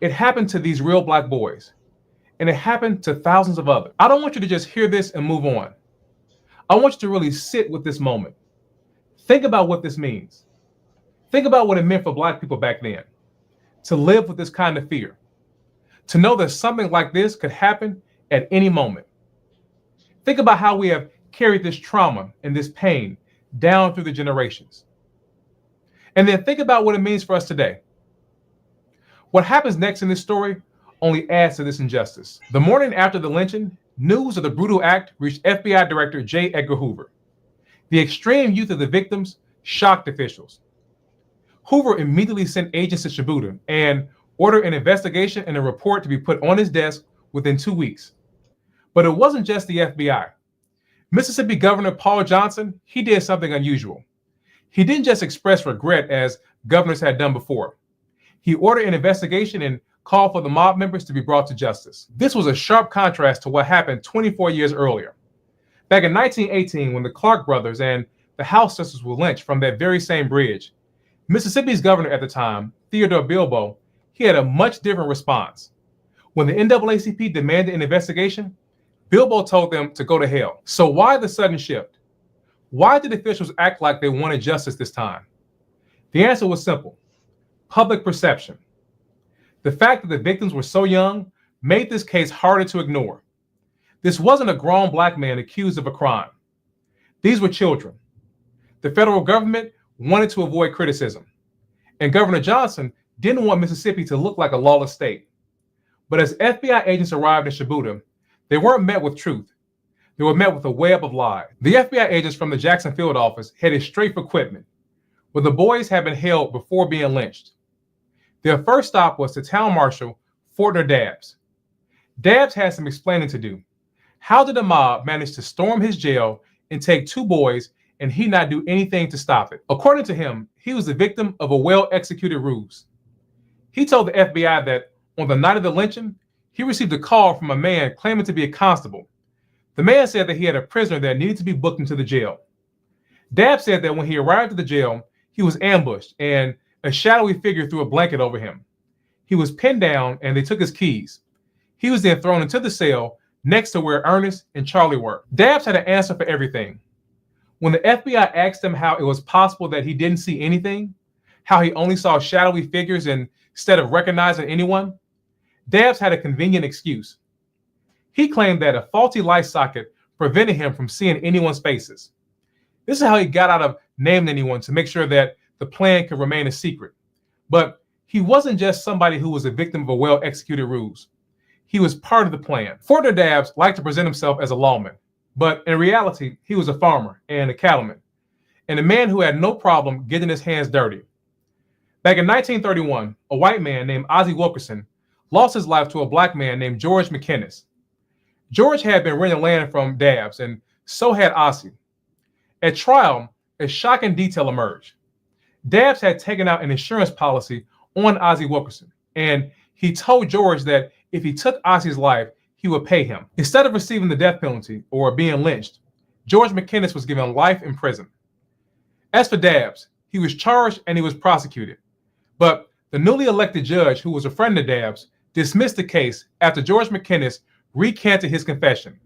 It happened to these real Black boys, and it happened to thousands of others. I don't want you to just hear this and move on. I want you to really sit with this moment. Think about what this means. Think about what it meant for Black people back then to live with this kind of fear, to know that something like this could happen at any moment. Think about how we have carried this trauma and this pain down through the generations. And then think about what it means for us today. What happens next in this story only adds to this injustice. The morning after the lynching, news of the brutal act reached FBI Director J. Edgar Hoover. The extreme youth of the victims shocked officials. Hoover immediately sent agents to Shibuya and ordered an investigation and a report to be put on his desk within 2 weeks. But it wasn't just the FBI. Mississippi Governor Paul Johnson, he did something unusual. He didn't just express regret as governors had done before. He ordered an investigation and called for the mob members to be brought to justice. This was a sharp contrast to what happened 24 years earlier. Back in 1918, when the Clark brothers and the House sisters were lynched from that very same bridge, Mississippi's governor at the time, Theodore Bilbo, he had a much different response. When the NAACP demanded an investigation, Bilbo told them to go to hell. So why the sudden shift? Why did officials act like they wanted justice this time? The answer was simple: public perception. The fact that the victims were so young made this case harder to ignore. This wasn't a grown Black man accused of a crime. These were children. The federal government wanted to avoid criticism, and Governor Johnson didn't want Mississippi to look like a lawless state. But as FBI agents arrived in Shibuya, they weren't met with truth. They were met with a web of lies. The FBI agents from the Jackson field office headed straight for Quitman, where the boys had been held before being lynched. Their first stop was to Town Marshal Fortner Dabbs. Dabbs had some explaining to do. How did the mob manage to storm his jail and take 2 boys and he not do anything to stop it? According to him, he was the victim of a well-executed ruse. He told the FBI that on the night of the lynching, he received a call from a man claiming to be a constable. The man said that he had a prisoner that needed to be booked into the jail. Dabbs said that when he arrived at the jail, he was ambushed and a shadowy figure threw a blanket over him. He was pinned down and they took his keys. He was then thrown into the cell next to where Ernest and Charlie were. Dabbs had an answer for everything. When the FBI asked him how it was possible that he didn't see anything, how he only saw shadowy figures instead of recognizing anyone, Dabbs had a convenient excuse. He claimed that a faulty light socket prevented him from seeing anyone's faces. This is how he got out of naming anyone to make sure that the plan could remain a secret. But he wasn't just somebody who was a victim of a well-executed ruse. He was part of the plan. Fortner Dabbs liked to present himself as a lawman, but in reality, he was a farmer and a cattleman, and a man who had no problem getting his hands dirty. Back in 1931, a white man named Ozzie Wilkerson lost his life to a Black man named George McInnes. George had been renting land from Dabbs, and so had Ozzie. At trial, a shocking detail emerged. Dabbs had taken out an insurance policy on Ozzie Wilkerson, and he told George that if he took Ozzie's life, he would pay him. Instead of receiving the death penalty or being lynched, George McInnes was given life in prison. As for Dabbs, he was charged and he was prosecuted. But the newly elected judge, who was a friend of Dabbs, dismissed the case after George McInnes recanted his confession.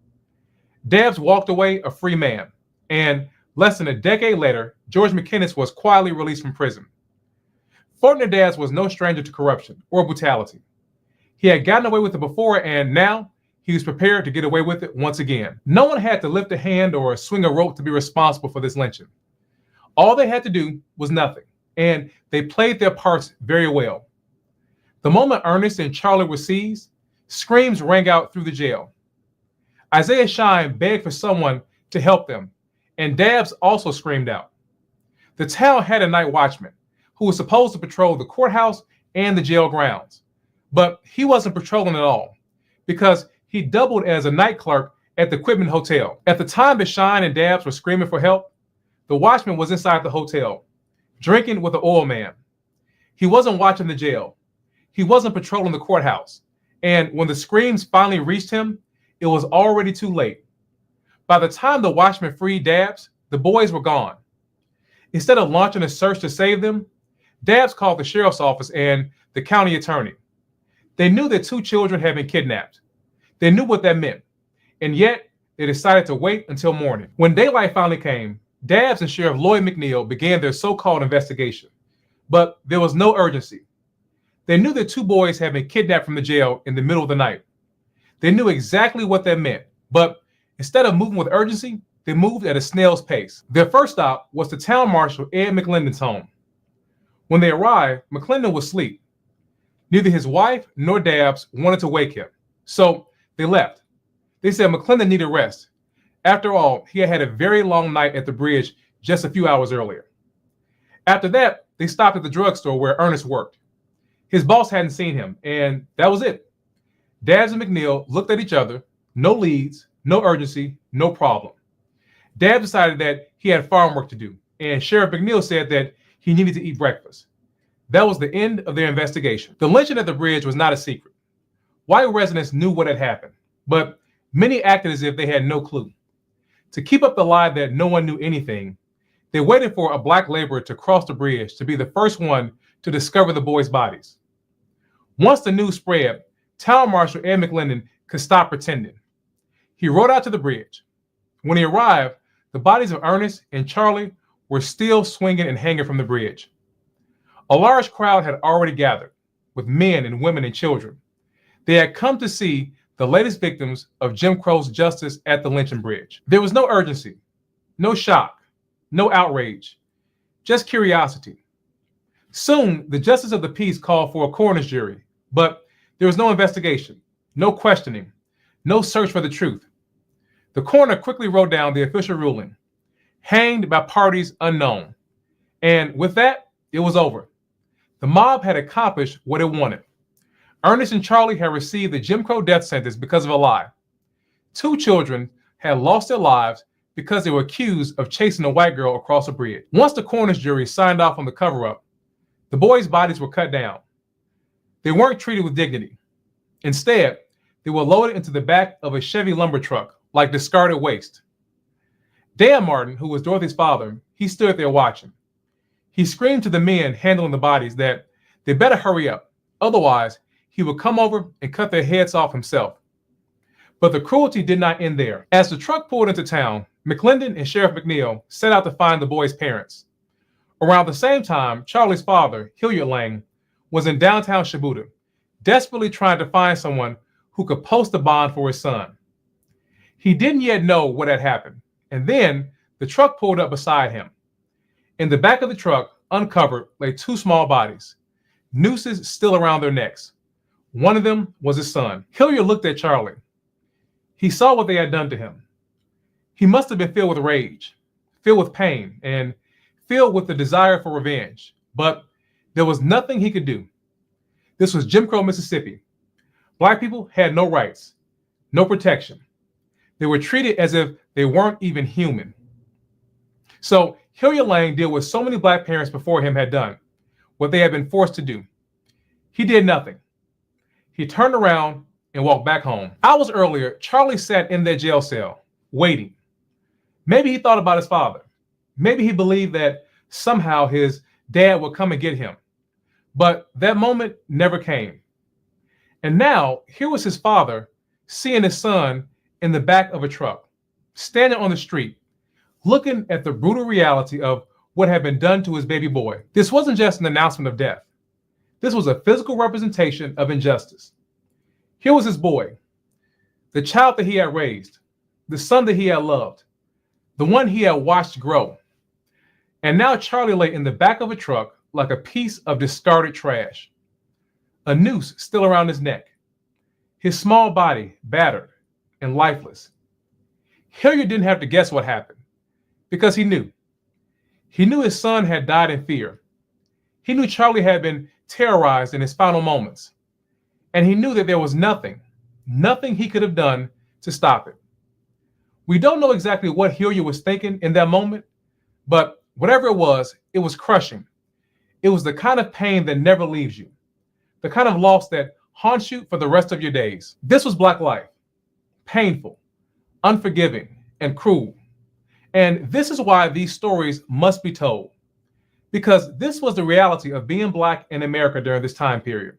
Dabbs walked away a free man, and Less than a decade later, George McInnes was quietly released from prison. Fortner Dabbs was no stranger to corruption or brutality. He had gotten away with it before, and now he was prepared to get away with it once again. No one had to lift a hand or swing a rope to be responsible for this lynching. All they had to do was nothing, and they played their parts very well. The moment Ernest and Charlie were seized, screams rang out through the jail. Isaiah Shine begged for someone to help them, and Dabbs also screamed out. The town had a night watchman who was supposed to patrol the courthouse and the jail grounds, but he wasn't patrolling at all because he doubled as a night clerk at the Quitman Hotel. At the time that Shine and Dabbs were screaming for help, the watchman was inside the hotel, drinking with the oil man. He wasn't watching the jail. He wasn't patrolling the courthouse. And when the screams finally reached him, it was already too late. By the time the watchman freed Dabbs, the boys were gone. Instead of launching a search to save them, Dabbs called the sheriff's office and the county attorney. They knew that 2 children had been kidnapped. They knew what that meant, and yet they decided to wait until morning. When daylight finally came, Dabbs and Sheriff Lloyd McNeil began their so-called investigation, but there was no urgency. They knew that 2 boys had been kidnapped from the jail in the middle of the night. They knew exactly what that meant, but instead of moving with urgency, they moved at a snail's pace. Their first stop was to Town Marshal Ed McClendon's home. When they arrived, McClendon was asleep. Neither his wife nor Dabbs wanted to wake him, so they left. They said McClendon needed rest. After all, he had had a very long night at the bridge just a few hours earlier. After that, they stopped at the drugstore where Ernest worked. His boss hadn't seen him, and that was it. Dabbs and McNeil looked at each other, no leads, no urgency, no problem. Dabbs decided that he had farm work to do, and Sheriff McNeil said that he needed to eat breakfast. That was the end of their investigation. The lynching at the bridge was not a secret. White residents knew what had happened, but many acted as if they had no clue. To keep up the lie that no one knew anything, they waited for a black laborer to cross the bridge to be the first one to discover the boys' bodies. Once the news spread, Town Marshal Ed McClendon could stop pretending. He rode out to the bridge. When he arrived, the bodies of Ernest and Charlie were still swinging and hanging from the bridge. A large crowd had already gathered, with men and women and children. They had come to see the latest victims of Jim Crow's justice at the lynching bridge. There was no urgency, no shock, no outrage, just curiosity. Soon, the justice of the peace called for a coroner's jury, but there was no investigation, no questioning, no search for the truth. The coroner quickly wrote down the official ruling, hanged by parties unknown. And with that, it was over. The mob had accomplished what it wanted. Ernest and Charlie had received the Jim Crow death sentence because of a lie. 2 children had lost their lives because they were accused of chasing a white girl across a bridge. Once the coroner's jury signed off on the cover-up, the boys' bodies were cut down. They weren't treated with dignity. Instead, they were loaded into the back of a Chevy lumber truck like discarded waste. Dan Martin, who was Dorothy's father, he stood there watching. He screamed to the men handling the bodies that they better hurry up, otherwise he would come over and cut their heads off himself. But the cruelty did not end there. As the truck pulled into town, McClendon and Sheriff McNeil set out to find the boys' parents. Around the same time, Charlie's father, Hilliard Lang, was in downtown Shibuya, desperately trying to find someone who could post a bond for his son. He didn't yet know what had happened, and then the truck pulled up beside him. In the back of the truck, uncovered, lay 2 small bodies, nooses still around their necks. One of them was his son. Hilliard looked at Charlie. He saw what they had done to him. He must have been filled with rage, filled with pain, and filled with the desire for revenge. But there was nothing he could do. This was Jim Crow, Mississippi. Black people had no rights, no protection. They were treated as if they weren't even human. So Hilliard Lang did what so many black parents before him had done, what they had been forced to do. He did nothing. He turned around and walked back home. Hours earlier, Charlie sat in that jail cell, waiting. Maybe he thought about his father. Maybe he believed that somehow his dad would come and get him. But that moment never came. And now, here was his father seeing his son in the back of a truck, standing on the street, looking at the brutal reality of what had been done to his baby boy. This wasn't just an announcement of death. This was a physical representation of injustice. Here was his boy, the child that he had raised, the son that he had loved, the one he had watched grow. And now Charlie lay in the back of a truck like a piece of discarded trash, a noose still around his neck, his small body battered and lifeless. Hilliard didn't have to guess what happened because he knew. He knew his son had died in fear. He knew Charlie had been terrorized in his final moments. And he knew that there was nothing he could have done to stop it. We don't know exactly what Hilliard was thinking in that moment, but whatever it was crushing. It was the kind of pain that never leaves you, the kind of loss that haunts you for the rest of your days. This was Black life, painful, unforgiving, and cruel. And this is why these stories must be told, because this was the reality of being Black in America during this time period.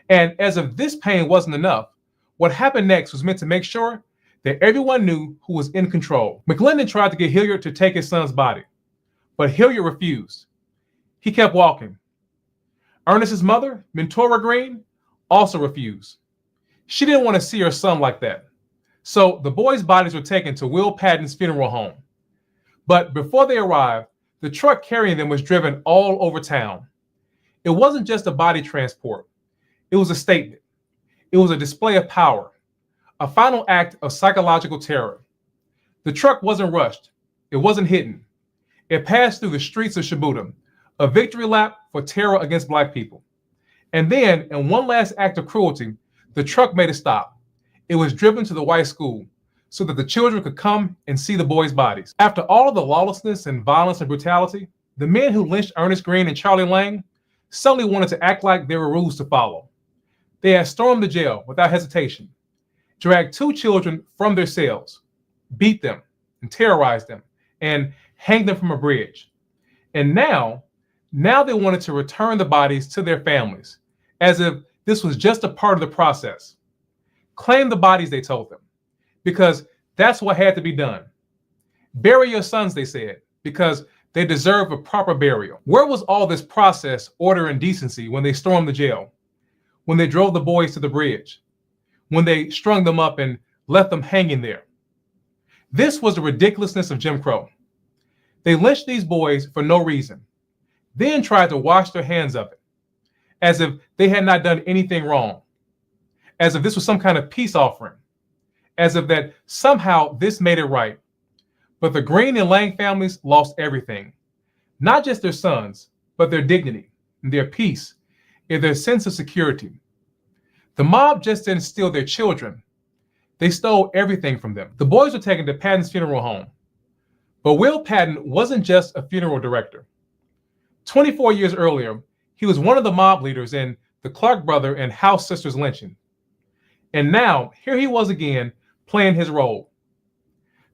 And as if this pain wasn't enough, what happened next was meant to make sure that everyone knew who was in control. McLendon tried to get Hilliard to take his son's body, but Hilliard refused. He kept walking. Ernest's mother, Mentora Green, also refused. She didn't want to see her son like that. So the boys' bodies were taken to Will Patton's funeral home. But before they arrived, the truck carrying them was driven all over town. It wasn't just a body transport. It was a statement. It was a display of power, a final act of psychological terror. The truck wasn't rushed. It wasn't hidden. It passed through the streets of Shibuya, a victory lap for terror against Black people. And then, in one last act of cruelty, the truck made a stop. It was driven to the white school so that the children could come and see the boys' bodies. After all of the lawlessness and violence and brutality, the men who lynched Ernest Green and Charlie Lang suddenly wanted to act like there were rules to follow. They had stormed the jail without hesitation, dragged 2 children from their cells, beat them and terrorized them, and hanged them from a bridge. And now they wanted to return the bodies to their families, as if this was just a part of the process. Claim the bodies, they told them, because that's what had to be done. Bury your sons, they said, because they deserve a proper burial. Where was all this process, order, and decency when they stormed the jail? When they drove the boys to the bridge? When they strung them up and left them hanging there? This was the ridiculousness of Jim Crow. They lynched these boys for no reason, then tried to wash their hands of it, as if they had not done anything wrong, as if this was some kind of peace offering, as if that somehow this made it right. But the Green and Lang families lost everything, not just their sons, but their dignity, and their peace, and their sense of security. The mob just didn't steal their children. They stole everything from them. The boys were taken to Patton's funeral home. But Will Patton wasn't just a funeral director. 24 years earlier, he was one of the mob leaders in the Clark brother and House sisters lynching. And now, here he was again, playing his role.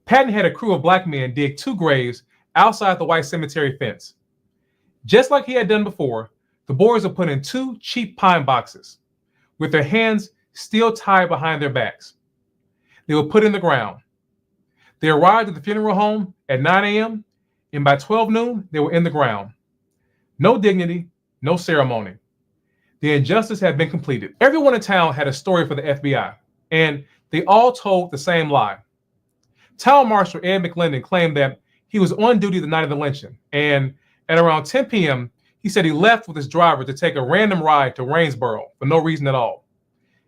Patton had a crew of Black men dig 2 graves outside the white cemetery fence. Just like he had done before, the boys were put in 2 cheap pine boxes, with their hands still tied behind their backs. They were put in the ground. They arrived at the funeral home at 9 a.m., and by 12 noon, they were in the ground. No dignity, no ceremony. The injustice had been completed. Everyone in town had a story for the FBI, and they all told the same lie. Town Marshal Ed McLendon claimed that he was on duty the night of the lynching, and at around 10 p.m., he said he left with his driver to take a random ride to Waynesboro for no reason at all.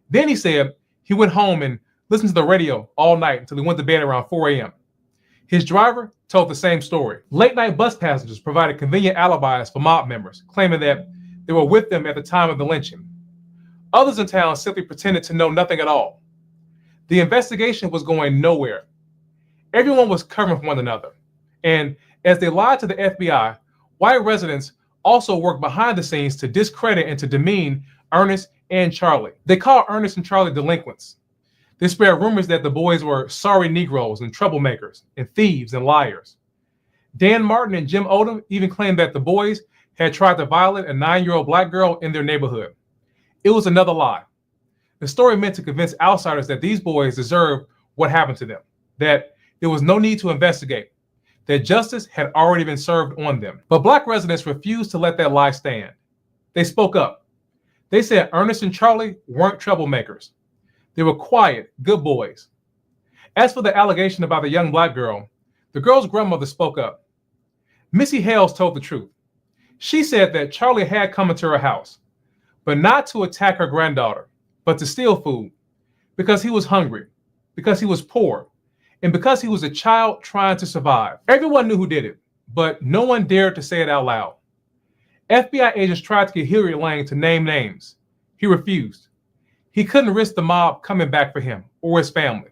Then he said he went home and listened to the radio all night until he went to bed around 4 a.m. His driver told the same story. Late-night bus passengers provided convenient alibis for mob members, claiming that they were with them at the time of the lynching. Others in town simply pretended to know nothing at all. The investigation was going nowhere. Everyone was covering for one another. And as they lied to the FBI, white residents also worked behind the scenes to discredit and to demean Ernest and Charlie. They called Ernest and Charlie delinquents. They spread rumors that the boys were sorry Negroes and troublemakers and thieves and liars. Dan Martin and Jim Odom even claimed that the boys had tried to violate a 9-year-old Black girl in their neighborhood. It was another lie. The story meant to convince outsiders that these boys deserved what happened to them, that there was no need to investigate, that justice had already been served on them. But Black residents refused to let that lie stand. They spoke up. They said Ernest and Charlie weren't troublemakers. They were quiet, good boys. As for the allegation about the young Black girl, the girl's grandmother spoke up. Missy Hales told the truth. She said that Charlie had come into her house, but not to attack her granddaughter, but to steal food, because he was hungry, because he was poor, and because he was a child trying to survive. Everyone knew who did it, but no one dared to say it out loud. FBI agents tried to get Hilary Lang to name names. He refused. He couldn't risk the mob coming back for him or his family.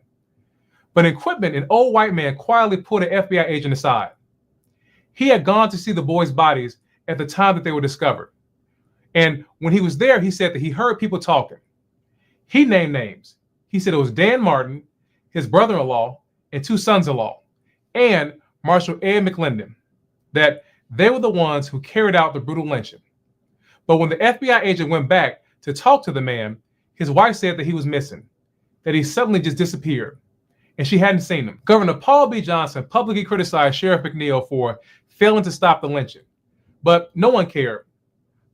But in Quitman, an old white man quietly pulled an FBI agent aside. He had gone to see the boys' bodies at the time that they were discovered. And when he was there, he said that he heard people talking. He named names. He said it was Dan Martin, his brother-in-law, and 2 sons-in-law, and Marshal Ed McClendon, that they were the ones who carried out the brutal lynching. But when the FBI agent went back to talk to the man, his wife said that he was missing, that he suddenly just disappeared, and she hadn't seen him. Governor Paul B. Johnson publicly criticized Sheriff McNeil for failing to stop the lynching, but no one cared.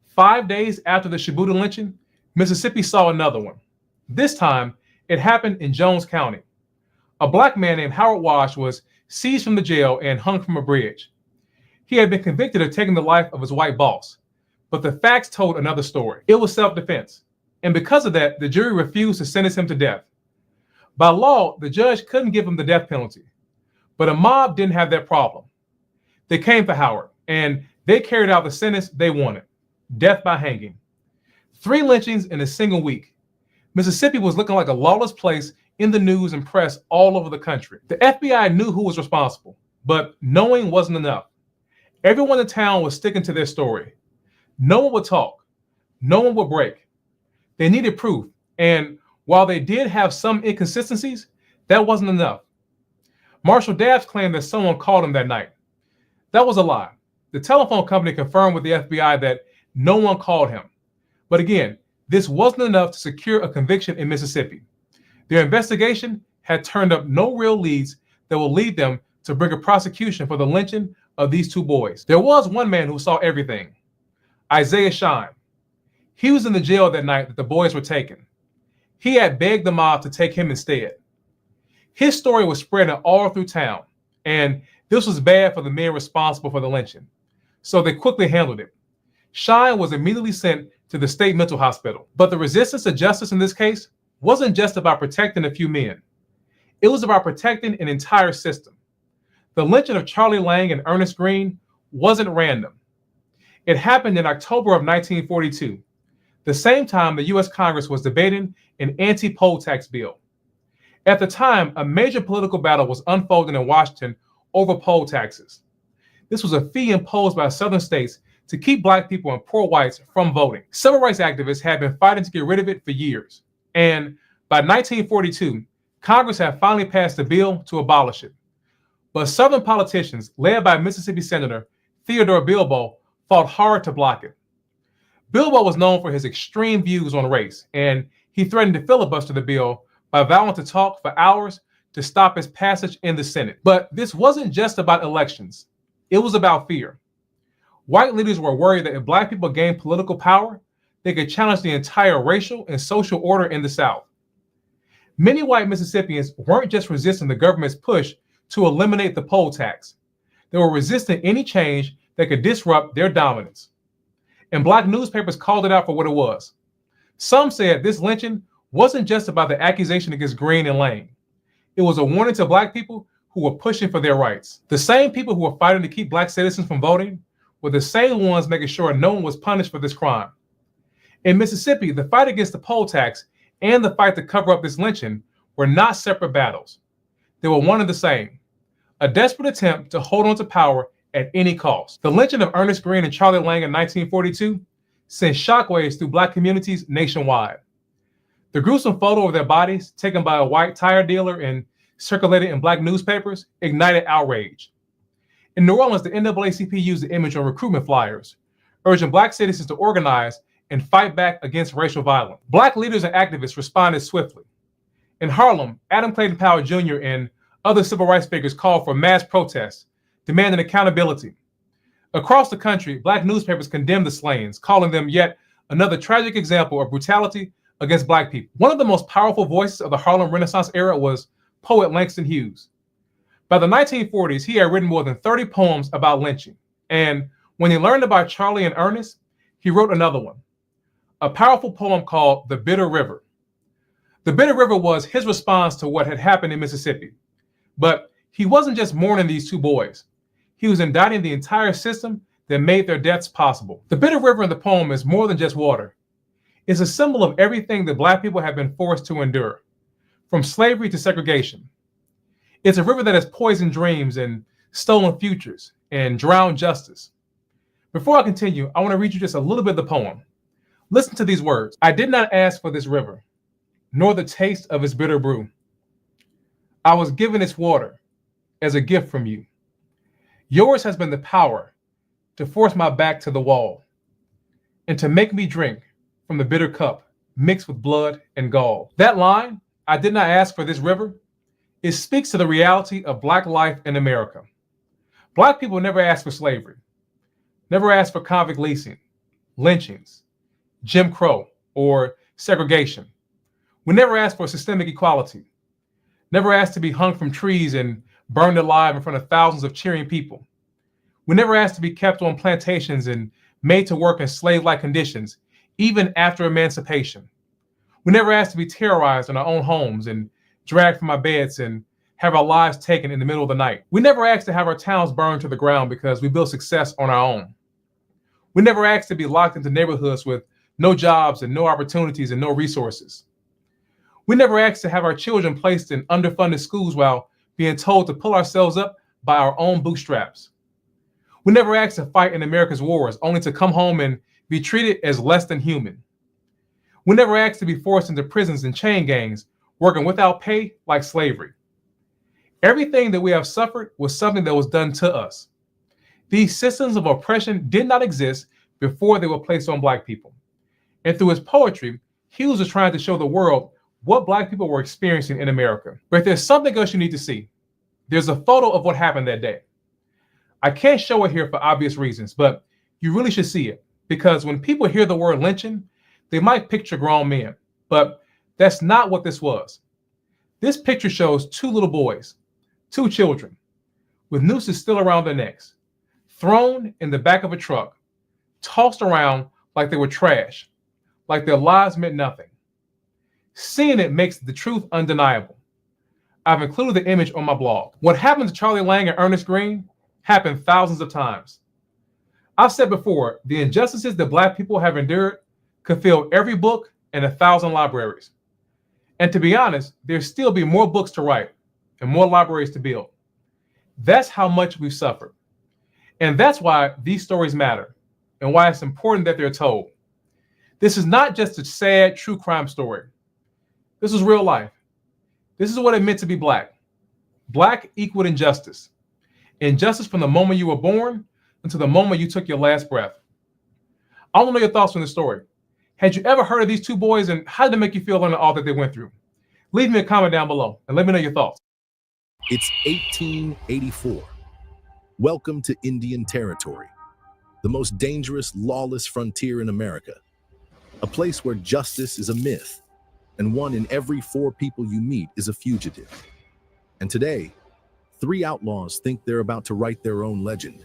5 days after the Shibuya lynching, Mississippi saw another one. This time, it happened in Jones County. A Black man named Howard Wash was seized from the jail and hung from a bridge. He had been convicted of taking the life of his white boss, but the facts told another story. It was self-defense, and because of that, the jury refused to sentence him to death. By law, the judge couldn't give him the death penalty, but a mob didn't have that problem. They came for Howard, and they carried out the sentence they wanted: death by hanging. 3 lynchings in a single week. Mississippi was looking like a lawless place in the news and press all over the country. The FBI knew who was responsible, but knowing wasn't enough. Everyone in town was sticking to their story. No one would talk. No one would break. They needed proof, and while they did have some inconsistencies, that wasn't enough. Marshall Dabbs claimed that someone called him that night. That was a lie. The telephone company confirmed with the FBI that no one called him. But again, this wasn't enough to secure a conviction in Mississippi. Their investigation had turned up no real leads that will lead them to bring a prosecution for the lynching of these 2 boys. There was one man who saw everything: Isaiah Shine. He was in the jail that night that the boys were taken. He had begged the mob to take him instead. His story was spreading all through town, and this was bad for the men responsible for the lynching, so they quickly handled it. Shine was immediately sent to the state mental hospital. But the resistance to justice in this case wasn't just about protecting a few men. It was about protecting an entire system. The lynching of Charlie Lang and Ernest Green wasn't random. It happened in October of 1942, the same time the U.S. Congress was debating an anti-poll tax bill. At the time, a major political battle was unfolding in Washington over poll taxes. This was a fee imposed by southern states to keep Black people and poor whites from voting. Civil rights activists had been fighting to get rid of it for years. And by 1942, Congress had finally passed a bill to abolish it. But Southern politicians, led by Mississippi Senator Theodore Bilbo, fought hard to block it. Bilbo was known for his extreme views on race, and he threatened to filibuster the bill by vowing to talk for hours to stop its passage in the Senate. But this wasn't just about elections. It was about fear. White leaders were worried that if Black people gained political power, they could challenge the entire racial and social order in the South. Many white Mississippians weren't just resisting the government's push to eliminate the poll tax. They were resisting any change that could disrupt their dominance. And Black newspapers called it out for what it was. Some said this lynching wasn't just about the accusation against Green and Lang. It was a warning to Black people who were pushing for their rights. The same people who were fighting to keep Black citizens from voting were the same ones making sure no one was punished for this crime. In Mississippi, the fight against the poll tax and the fight to cover up this lynching were not separate battles. They were one and the same: a desperate attempt to hold on to power at any cost. The lynching of Ernest Green and Charlie Lang in 1942 sent shockwaves through Black communities nationwide. The gruesome photo of their bodies, taken by a white tire dealer and circulated in Black newspapers, ignited outrage. In New Orleans, the NAACP used the image on recruitment flyers, urging Black citizens to organize and fight back against racial violence. Black leaders and activists responded swiftly. In Harlem, Adam Clayton Powell Jr. and other civil rights figures called for mass protests, demanding accountability. Across the country, Black newspapers condemned the slayings, calling them yet another tragic example of brutality against Black people. One of the most powerful voices of the Harlem Renaissance era was poet Langston Hughes. By the 1940s, he had written more than 30 poems about lynching. And when he learned about Charlie and Ernest, he wrote another one, a powerful poem called The Bitter River. The Bitter River was his response to what had happened in Mississippi. But he wasn't just mourning these two boys. He was indicting the entire system that made their deaths possible. The Bitter River in the poem is more than just water. It's a symbol of everything that Black people have been forced to endure, from slavery to segregation. It's a river that has poisoned dreams and stolen futures and drowned justice. Before I continue, I want to read you just a little bit of the poem. Listen to these words. I did not ask for this river, nor the taste of its bitter brew. I was given its water as a gift from you. Yours has been the power to force my back to the wall and to make me drink from the bitter cup mixed with blood and gall. That line, I did not ask for this river, it speaks to the reality of Black life in America. Black people never asked for slavery, never asked for convict leasing, lynchings, Jim Crow, or segregation. We never asked for systemic equality, never asked to be hung from trees and burned alive in front of thousands of cheering people. We never asked to be kept on plantations and made to work in slave-like conditions, even after emancipation. We never asked to be terrorized in our own homes and dragged from our beds and have our lives taken in the middle of the night. We never asked to have our towns burned to the ground because we built success on our own. We never asked to be locked into neighborhoods with no jobs and no opportunities and no resources. We never asked to have our children placed in underfunded schools while being told to pull ourselves up by our own bootstraps. We never asked to fight in America's wars, only to come home and be treated as less than human. We never asked to be forced into prisons and chain gangs, working without pay like slavery. Everything that we have suffered was something that was done to us. These systems of oppression did not exist before they were placed on Black people. And through his poetry, Hughes was trying to show the world what Black people were experiencing in America. But there's something else you need to see. There's a photo of what happened that day. I can't show it here for obvious reasons, but you really should see it, because when people hear the word lynching, they might picture grown men, but that's not what this was. This picture shows two little boys, two children, with nooses still around their necks, thrown in the back of a truck, tossed around like they were trash, like their lives meant nothing. Seeing it makes the truth undeniable. I've included the image on my blog. What happened to Charlie Lang and Ernest Green happened thousands of times. I've said before, the injustices that Black people have endured could fill every book in 1,000 libraries. And to be honest, there'll still be more books to write and more libraries to build. That's how much we've suffered. And that's why these stories matter and why it's important that they're told. This is not just a sad true crime story. This is real life. This is what it meant to be Black. Black equaled injustice. Injustice from the moment you were born until the moment you took your last breath. I want to know your thoughts on this story. Had you ever heard of these two boys, and how did it make you feel learning all that they went through? Leave me a comment down below and let me know your thoughts. It's 1884. Welcome to Indian Territory, the most dangerous, lawless frontier in America. A place where justice is a myth, and 1 in every 4 people you meet is a fugitive. And today, 3 outlaws think they're about to write their own legend.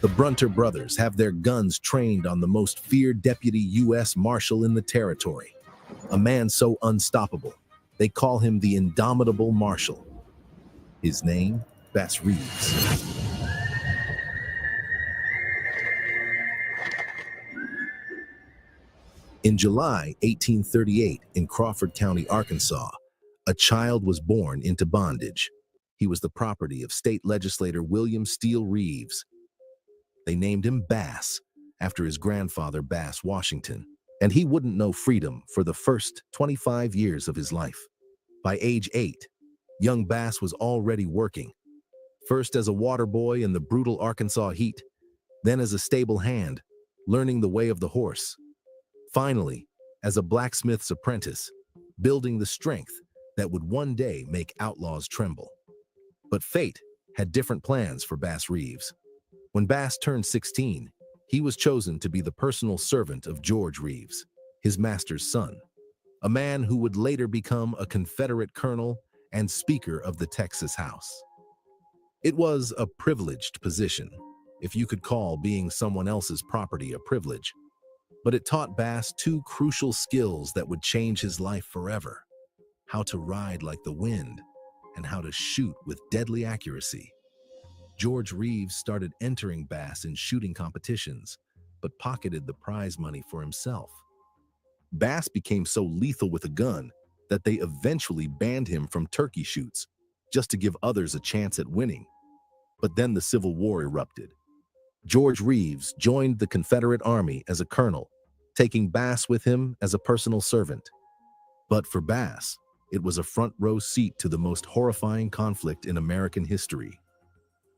The Brunter brothers have their guns trained on the most feared deputy U.S. Marshal in the territory, a man so unstoppable, they call him the Indomitable Marshal. His name, Bass Reeves. In July 1838, in Crawford County, Arkansas, a child was born into bondage. He was the property of state legislator William Steele Reeves. They named him Bass, after his grandfather Bass Washington, and he wouldn't know freedom for the first 25 years of his life. By age 8, young Bass was already working, first as a water boy in the brutal Arkansas heat, then as a stable hand, learning the way of the horse. Finally, as a blacksmith's apprentice, building the strength that would one day make outlaws tremble. But fate had different plans for Bass Reeves. When Bass turned 16, he was chosen to be the personal servant of George Reeves, his master's son, a man who would later become a Confederate colonel and Speaker of the Texas House. It was a privileged position, if you could call being someone else's property a privilege, but it taught Bass two crucial skills that would change his life forever: how to ride like the wind and how to shoot with deadly accuracy. George Reeves started entering Bass in shooting competitions, but pocketed the prize money for himself. Bass became so lethal with a gun that they eventually banned him from turkey shoots, just to give others a chance at winning. But then the Civil War erupted. George Reeves joined the Confederate Army as a colonel, taking Bass with him as a personal servant. But for Bass, it was a front row seat to the most horrifying conflict in American history.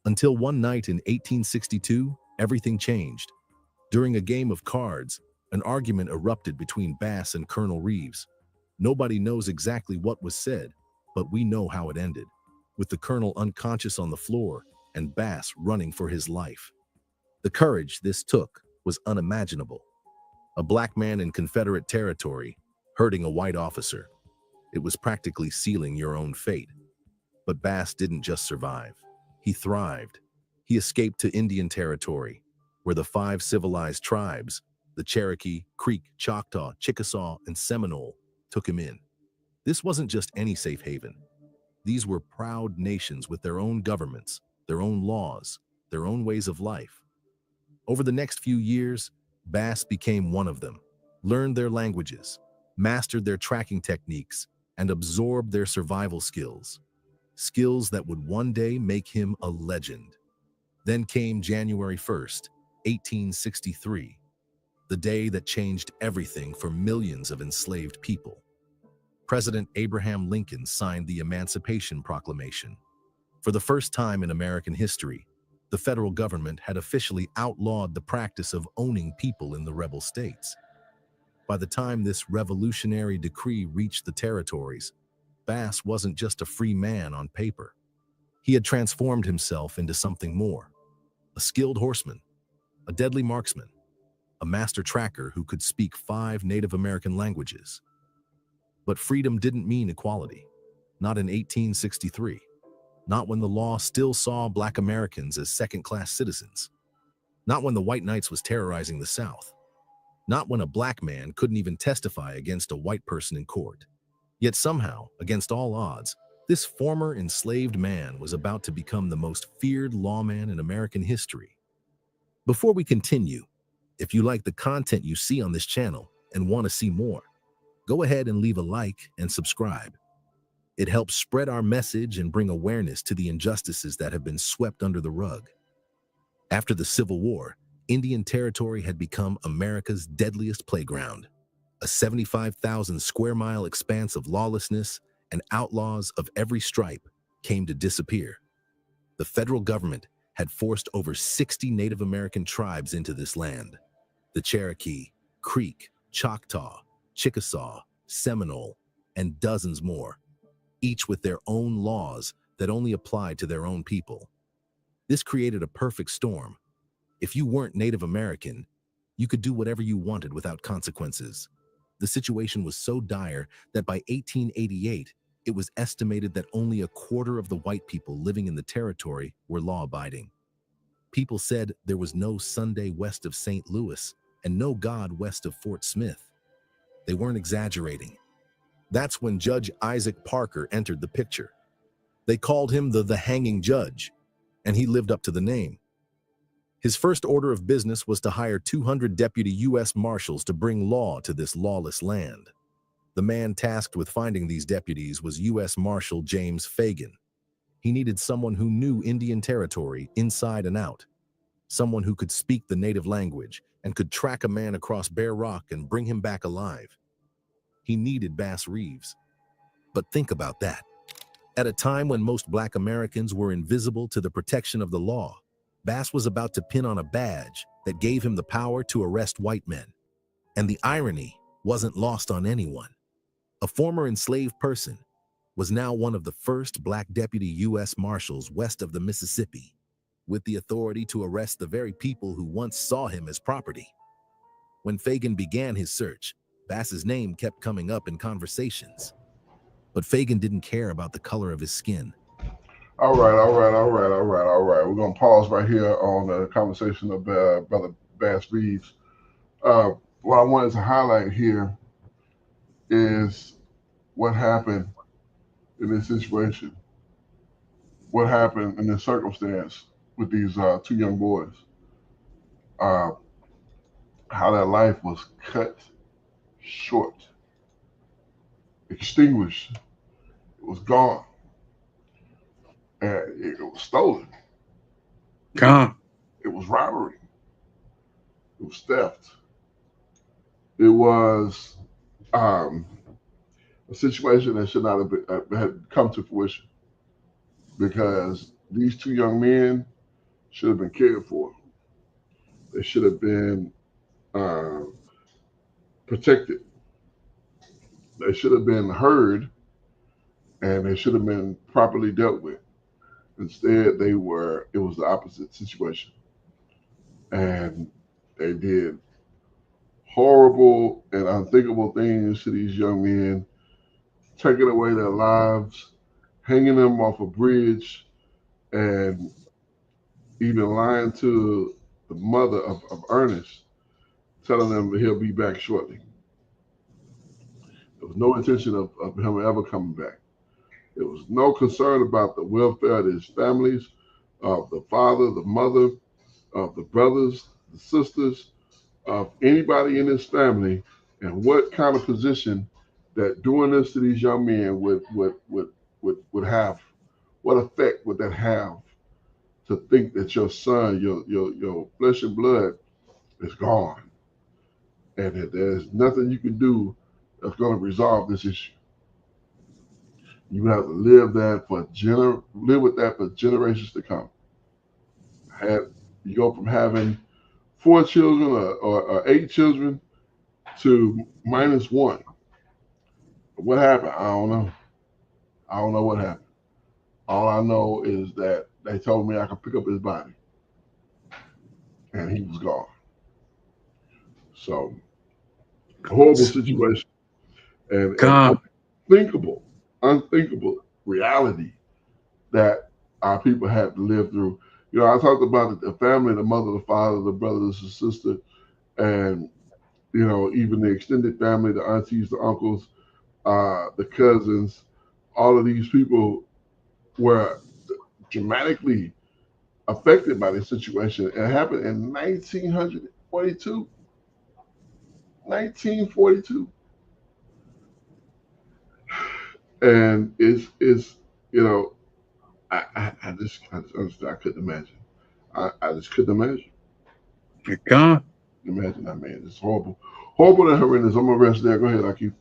Until one night in 1862, everything changed. During a game of cards, an argument erupted between Bass and Colonel Reeves. Nobody knows exactly what was said, but we know how it ended, with the colonel unconscious on the floor and Bass running for his life. The courage this took was unimaginable. A black man in Confederate territory hurting a white officer. It was practically sealing your own fate. But Bass didn't just survive. He thrived. He escaped to Indian Territory, where the 5 civilized tribes, the Cherokee, Creek, Choctaw, Chickasaw, and Seminole, took him in. This wasn't just any safe haven. These were proud nations with their own governments, their own laws, their own ways of life. Over the next few years, Bass became one of them, learned their languages, mastered their tracking techniques, and absorbed their survival skills. Skills that would one day make him a legend. Then came January 1st, 1863, the day that changed everything for millions of enslaved people. President Abraham Lincoln signed the Emancipation Proclamation. For the first time in American history, the federal government had officially outlawed the practice of owning people in the rebel states. By the time this revolutionary decree reached the territories, Bass wasn't just a free man on paper. He had transformed himself into something more: a skilled horseman, a deadly marksman, a master tracker who could speak 5 Native American languages. But freedom didn't mean equality. Not in 1863. Not when the law still saw Black Americans as second-class citizens. Not when the White Knights was terrorizing the South. Not when a black man couldn't even testify against a white person in court. Yet somehow, against all odds, this former enslaved man was about to become the most feared lawman in American history. Before we continue, if you like the content you see on this channel and want to see more, go ahead and leave a like and subscribe. It helps spread our message and bring awareness to the injustices that have been swept under the rug. After the Civil War, Indian Territory had become America's deadliest playground, a 75,000 square mile expanse of lawlessness, and outlaws of every stripe came to disappear. The federal government had forced over 60 Native American tribes into this land: the Cherokee, Creek, Choctaw, Chickasaw, Seminole, and dozens more, each with their own laws that only applied to their own people. This created a perfect storm. If you weren't Native American, you could do whatever you wanted without consequences. The situation was so dire that by 1888, it was estimated that only a quarter of the white people living in the territory were law-abiding. People said there was no Sunday west of St. Louis and no God west of Fort Smith. They weren't exaggerating. That's when Judge Isaac Parker entered the picture. They called him the hanging judge, and he lived up to the name. His first order of business was to hire 200 deputy U.S. Marshals to bring law to this lawless land. The man tasked with finding these deputies was U.S. Marshal James Fagan. He needed someone who knew Indian Territory inside and out, someone who could speak the native language and could track a man across bare rock and bring him back alive. He needed Bass Reeves. But think about that. At a time when most Black Americans were invisible to the protection of the law, Bass was about to pin on a badge that gave him the power to arrest white men. And the irony wasn't lost on anyone. A former enslaved person, was now one of the first Black deputy U.S. Marshals west of the Mississippi, with the authority to arrest the very people who once saw him as property. When Fagan began his search, Bass's name kept coming up in conversations. But Fagan didn't care about the color of his skin. All right. We're going to pause right here on the conversation of Brother Bass Reeves. What I wanted to highlight here is what happened in this situation. What happened in this circumstance with these two young boys. How their life was cut short, extinguished. It was gone. And it was stolen. Gone. It was robbery. It was theft. It was a situation that should not have had come to fruition, because these two young men should have been cared for. They should have been protected. They should have been heard, and they should have been properly dealt with. Instead, it was the opposite situation. And they did horrible and unthinkable things to these young men, taking away their lives, hanging them off a bridge, and even lying to the mother of Ernest, telling them that he'll be back shortly. There was no intention of him ever coming back. There was no concern about the welfare of his families, of the father, the mother, of the brothers, the sisters, of anybody in his family, and what kind of position that doing this to these young men would have. What effect would that have, to think that your son, your flesh and blood is gone, and that there's nothing you can do that's going to resolve this issue? You have to live with that for generations to come. You go from having 4 children or 8 children to -1. What happened? I don't know. I don't know what happened. All I know is that they told me I could pick up his body, and he was gone. So, horrible situation, and unthinkable reality that our people had to live through. You know, I talked about the family, the mother, the father, the brothers, the sister, and, you know, even the extended family, the aunties, the uncles, the cousins. All of these people were dramatically affected by this situation. It happened in 1942. 1942. And it's you know, I just honestly, I couldn't imagine. I just couldn't imagine. Gone. Imagine that, man. It's horrible. Horrible and horrendous. I'm gonna rest there. Go ahead, Aki.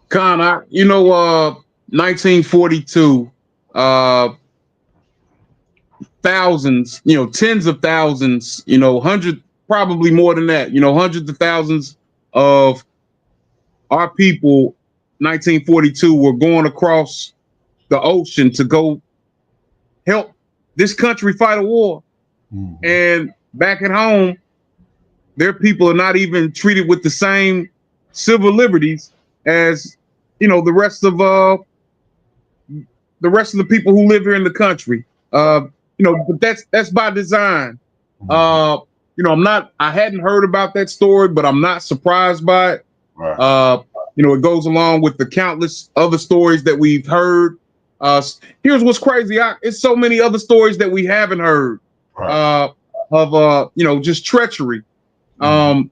Con, 1942, thousands, tens of thousands, hundreds, probably more than that, hundreds of thousands of our people, 1942, were going across the ocean to go help this country fight a war. Mm-hmm. And back at home, their people are not even treated with the same civil liberties as, the rest of the people who live here in the country. But that's by design. Mm-hmm. I hadn't heard about that story, but I'm not surprised by it. Right. It goes along with the countless other stories that we've heard. Here's what's crazy. It's so many other stories that we haven't heard. Right. Of just treachery. Mm-hmm.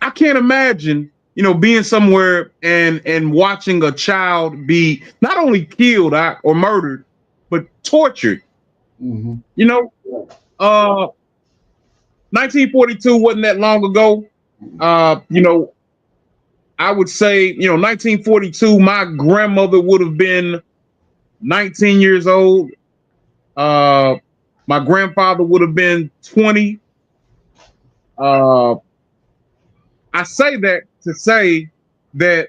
I can't imagine, being somewhere and watching a child be not only killed or murdered, but tortured. Mm-hmm. 1942 wasn't that long ago. I would say, 1942, my grandmother would have been 19 years old. My grandfather would have been 20. I say that to say that,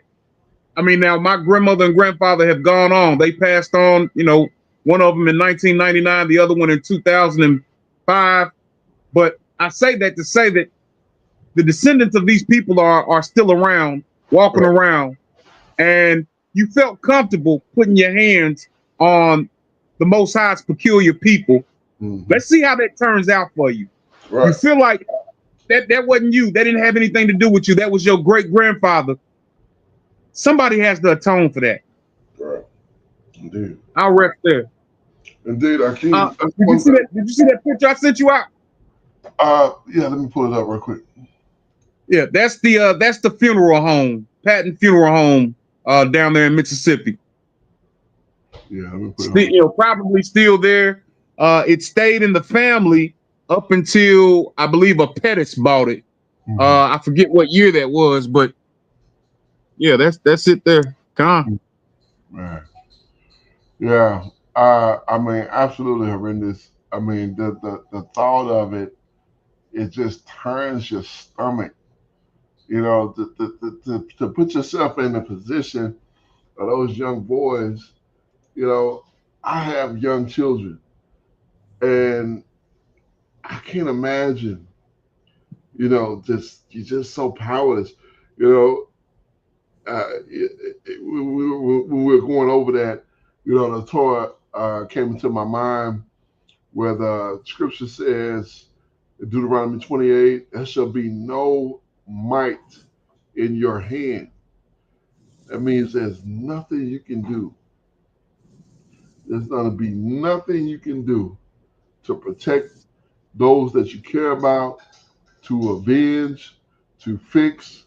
I mean, now my grandmother and grandfather have gone on. They passed on, you know, one of them in 1999, the other one in 2005. But I say that to say that the descendants of these people are still around, walking around, and you felt comfortable putting your hands on the Most High's peculiar people. Let's see how that turns out for you. You feel like that wasn't you. That didn't have anything to do with you. That was your great grandfather. Somebody has to atone for that. Right. Indeed. I'll rest there. Indeed, I can't. Did you see that? Did you see that picture I sent you out? Yeah, let me pull it up real quick. Yeah, that's the funeral home, Patton Funeral Home, down there in Mississippi. Yeah, let me put it on. You know, probably still there. It stayed in the family up until I believe a Pettis bought it. I forget what year that was, but yeah, that's it there. Con. Right. Yeah. I mean, absolutely horrendous. I mean, the thought of it, it just turns your stomach. You know, to put yourself in the position of those young boys. You know, I have young children, and I can't imagine. You know, you're just so powerless. You know, when we were going over that, you know, the Torah came into my mind where the scripture says, Deuteronomy 28, there shall be no might in your hand. That means there's nothing you can do. There's going to be nothing you can do to protect those that you care about, to avenge, to fix,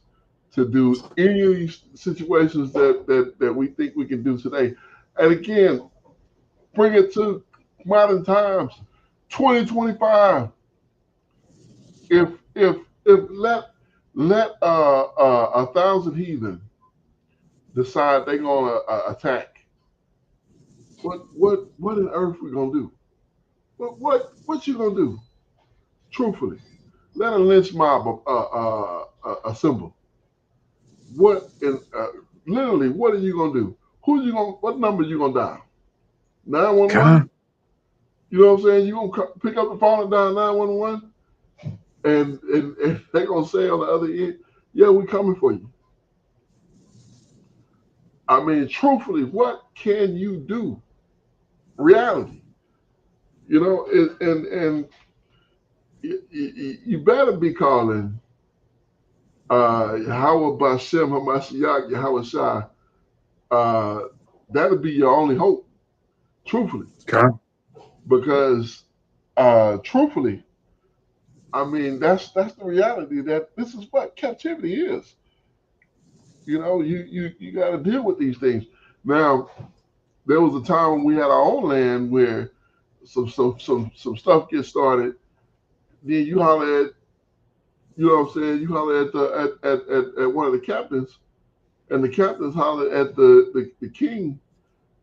to do any of these situations that we think we can do today. And again, bring it to modern times, 2025. If let 1,000 heathen decide they're gonna attack, what on earth we gonna do? What you gonna do? Truthfully, let a lynch mob assemble. What in literally? What are you gonna do? Who you gonna? What number you gonna dial? 911. You know what I'm saying? You gonna pick up the phone and dial 911, and they gonna say on the other end, "Yeah, we coming for you." I mean, truthfully, what can you do? Reality, you know, and you better be calling Yahweh Bashem Hamashiach Yahweh Shai. That'll be your only hope, truthfully. Because truthfully, I mean, that's the reality that this is what captivity is. You know, you got to deal with these things. Now, there was a time when we had our own land where some stuff gets started. Then you holler at, you know what I'm saying? You holler at at one of the captains, and the captains holler at the king,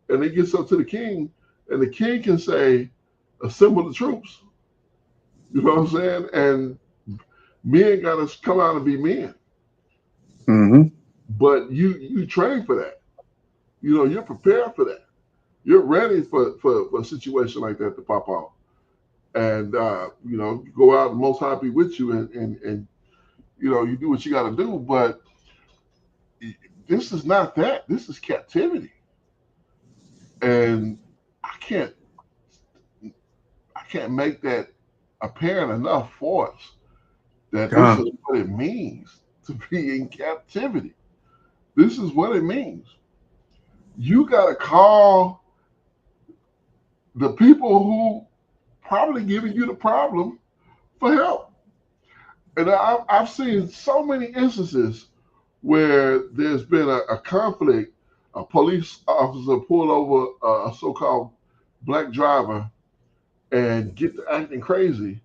and it gets up to the king, and the king can say, "Assemble the troops." You know what I'm saying? And men got to come out and be men. But you train for that. You know, you're prepared for that. You're ready for a situation like that to pop out. And you know, you go out and Most High be with you, and you know, you do what you got to do. But this is not that. This is captivity, and I can't make that apparent enough for us that this is what it means to be in captivity. This is what it means. You got to call the people who probably giving you the problem for help. And I've seen so many instances where there's been a conflict. A police officer pulled over a so-called black driver and get to acting crazy,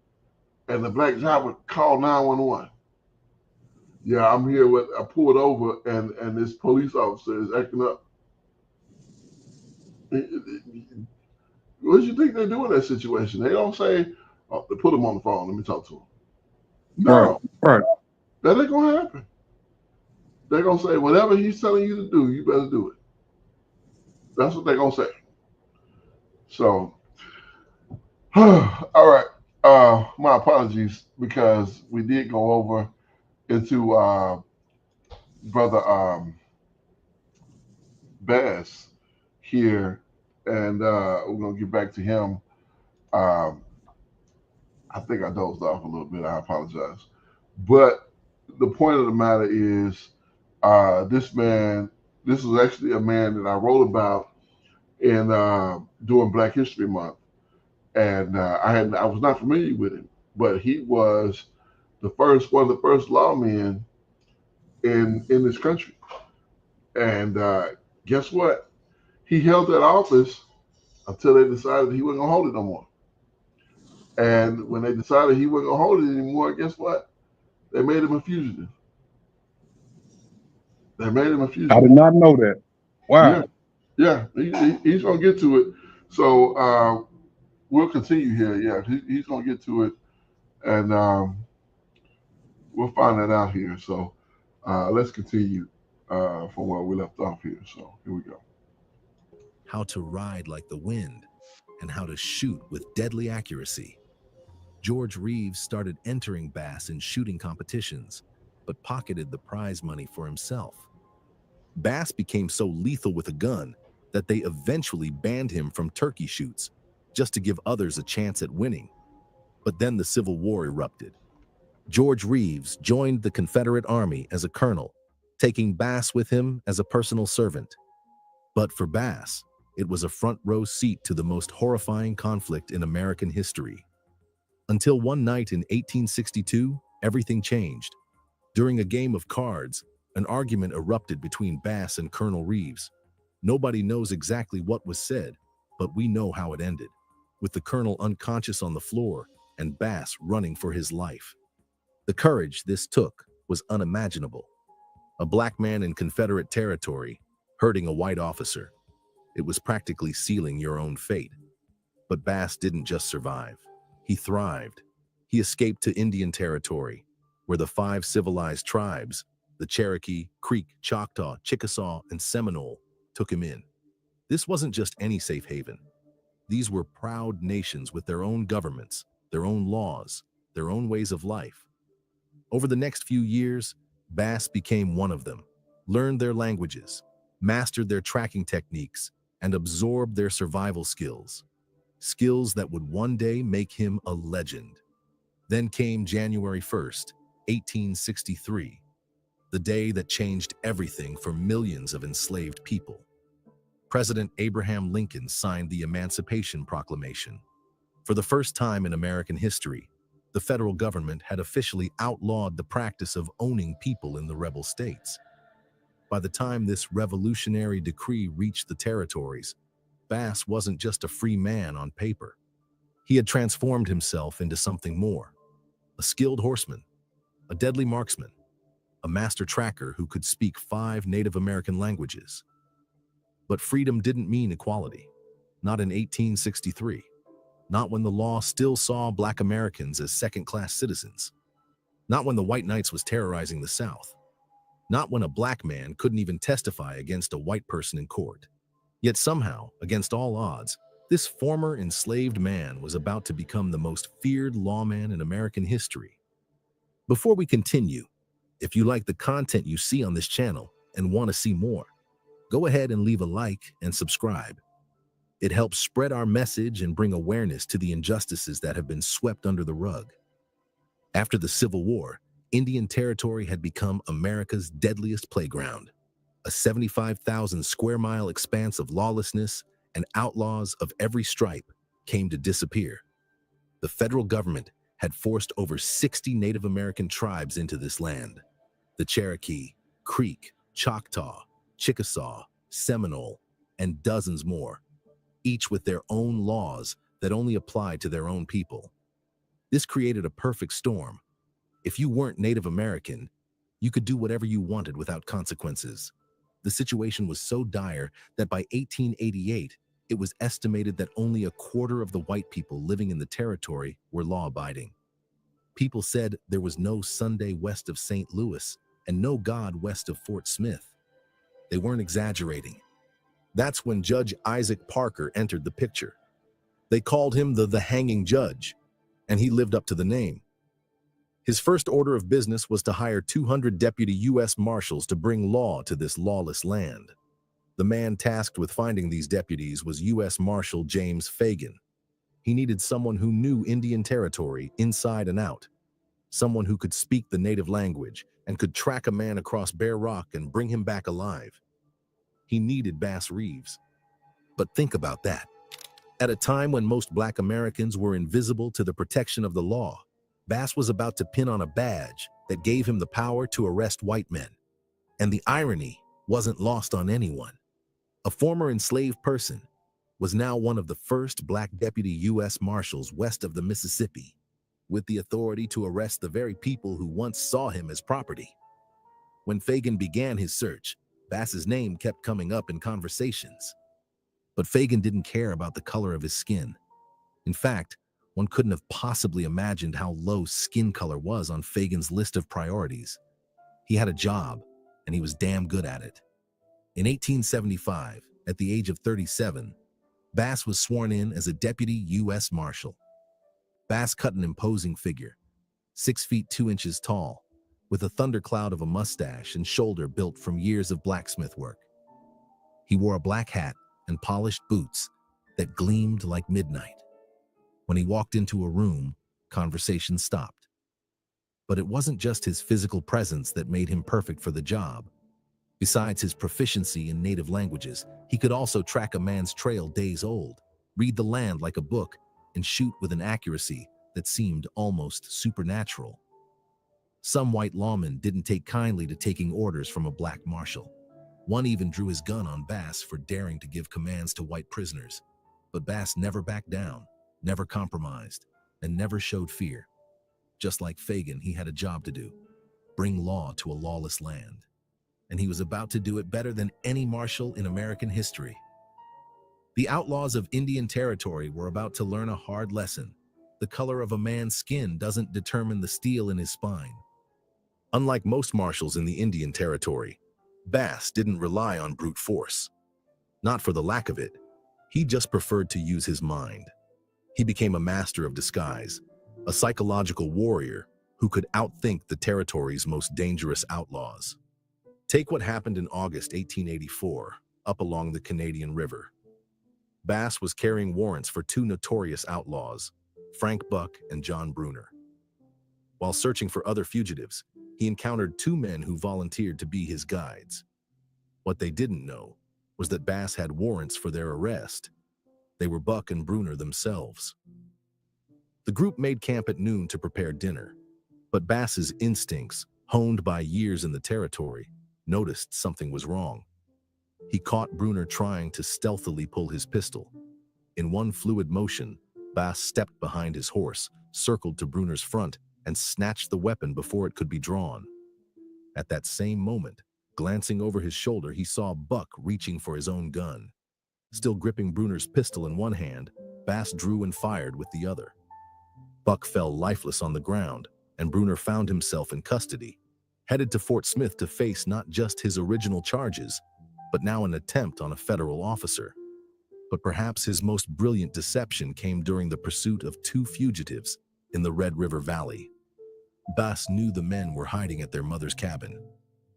and the black driver called 911. Yeah, I'm here with, I pulled over, and this police officer is acting up. What do you think they do in that situation? They don't say, "Oh, they put him on the phone. Let me talk to him." No, right. That ain't gonna happen. They're going to say, whatever he's telling you to do, you better do it. That's what they're going to say. So, all right. My apologies, because we did go over into Brother Bass here, and we're going to get back to him. I think I dozed off a little bit. I apologize. But the point of the matter is, this is actually a man that I wrote about in during Black History Month, and I was not familiar with him, but he was one of the first lawmen in this country, and guess what? He held that office until they decided he wasn't gonna hold it no more. And when they decided he wasn't gonna hold it anymore, guess what? They made him a fugitive. They made him a fugitive. I did not know that. Wow. Yeah, he's gonna get to it. So we'll continue here. Yeah, he's gonna get to it, and we'll find that out here. So let's continue from where we left off here. So here we go. How to ride like the wind, and how to shoot with deadly accuracy. George Reeves started entering bass in shooting competitions, but pocketed the prize money for himself. Bass became so lethal with a gun that they eventually banned him from turkey shoots, just to give others a chance at winning. But then the Civil War erupted. George Reeves joined the Confederate Army as a colonel, taking Bass with him as a personal servant. But for Bass, it was a front row seat to the most horrifying conflict in American history. Until one night in 1862, everything changed. During a game of cards, an argument erupted between Bass and Colonel Reeves. Nobody knows exactly what was said, but we know how it ended, with the colonel unconscious on the floor and Bass running for his life. The courage this took was unimaginable. A black man in Confederate territory hurting a white officer. It was practically sealing your own fate. But Bass didn't just survive. He thrived. He escaped to Indian Territory, where the 5 civilized tribes, the Cherokee, Creek, Choctaw, Chickasaw, and Seminole, took him in. This wasn't just any safe haven. These were proud nations with their own governments, their own laws, their own ways of life. Over the next few years, Bass became one of them, learned their languages, mastered their tracking techniques, and absorbed their survival skills. Skills that would one day make him a legend. Then came January 1st, 1863, the day that changed everything for millions of enslaved people. President Abraham Lincoln signed the Emancipation Proclamation. For the first time in American history, the federal government had officially outlawed the practice of owning people in the rebel states. By the time this revolutionary decree reached the territories, Bass wasn't just a free man on paper. He had transformed himself into something more: a skilled horseman, a deadly marksman, a master tracker who could speak 5 Native American languages. But freedom didn't mean equality. Not in 1863. Not when the law still saw Black Americans as second-class citizens. Not when the white knights was terrorizing the South. Not when a black man couldn't even testify against a white person in court. Yet somehow, against all odds, this former enslaved man was about to become the most feared lawman in American history. Before we continue, if you like the content you see on this channel and want to see more, go ahead and leave a like and subscribe. It helps spread our message and bring awareness to the injustices that have been swept under the rug. After the Civil War, Indian Territory had become America's deadliest playground, a 75,000 square mile expanse of lawlessness, and outlaws of every stripe came to disappear. The federal government had forced over 60 Native American tribes into this land: the Cherokee, Creek, Choctaw, Chickasaw, Seminole, and dozens more, each with their own laws that only applied to their own people. This created a perfect storm. If you weren't Native American, you could do whatever you wanted without consequences. The situation was so dire that by 1888, it was estimated that only a quarter of the white people living in the territory were law-abiding. People said there was no Sunday west of St. Louis and no god west of Fort Smith. They weren't exaggerating. That's when Judge Isaac Parker entered the picture. They called him the Hanging Judge, and he lived up to the name. His first order of business was to hire 200 deputy U.S. Marshals to bring law to this lawless land. The man tasked with finding these deputies was U.S. Marshal James Fagan. He needed someone who knew Indian Territory inside and out, someone who could speak the native language and could track a man across Bear Rock and bring him back alive. He needed Bass Reeves. But think about that. At a time when most Black Americans were invisible to the protection of the law, Bass was about to pin on a badge that gave him the power to arrest white men. And the irony wasn't lost on anyone. A former enslaved person was now one of the first Black deputy U.S. Marshals west of the Mississippi, with the authority to arrest the very people who once saw him as property. When Fagan began his search, Bass's name kept coming up in conversations. But Fagan didn't care about the color of his skin. In fact, one couldn't have possibly imagined how low skin color was on Fagan's list of priorities. He had a job, and he was damn good at it. In 1875, at the age of 37, Bass was sworn in as a deputy U.S. Marshal. Bass cut an imposing figure, 6 feet 2 inches tall, with a thundercloud of a mustache and shoulder built from years of blacksmith work. He wore a black hat and polished boots that gleamed like midnight. When he walked into a room, conversation stopped. But it wasn't just his physical presence that made him perfect for the job. Besides his proficiency in native languages, he could also track a man's trail days old, read the land like a book, and shoot with an accuracy that seemed almost supernatural. Some white lawmen didn't take kindly to taking orders from a Black marshal. One even drew his gun on Bass for daring to give commands to white prisoners. But Bass never backed down, never compromised, and never showed fear. Just like Fagan, he had a job to do: bring law to a lawless land. And he was about to do it better than any marshal in American history. The outlaws of Indian Territory were about to learn a hard lesson. The color of a man's skin doesn't determine the steel in his spine. Unlike most marshals in the Indian Territory, Bass didn't rely on brute force. Not for the lack of it. He just preferred to use his mind. He became a master of disguise, a psychological warrior who could outthink the territory's most dangerous outlaws. Take what happened in August 1884, up along the Canadian River. Bass was carrying warrants for 2 notorious outlaws, Frank Buck and John Bruner. While searching for other fugitives, he encountered 2 men who volunteered to be his guides. What they didn't know was that Bass had warrants for their arrest. They were Buck and Bruner themselves. The group made camp at noon to prepare dinner, but Bass's instincts, honed by years in the territory, noticed something was wrong. He caught Bruner trying to stealthily pull his pistol. In one fluid motion, Bass stepped behind his horse, circled to Bruner's front, and snatched the weapon before it could be drawn. At that same moment, glancing over his shoulder, he saw Buck reaching for his own gun. Still gripping Bruner's pistol in one hand, Bass drew and fired with the other. Buck fell lifeless on the ground, and Bruner found himself in custody, headed to Fort Smith to face not just his original charges, but now an attempt on a federal officer. But perhaps his most brilliant deception came during the pursuit of 2 fugitives in the Red River Valley. Bass knew the men were hiding at their mother's cabin,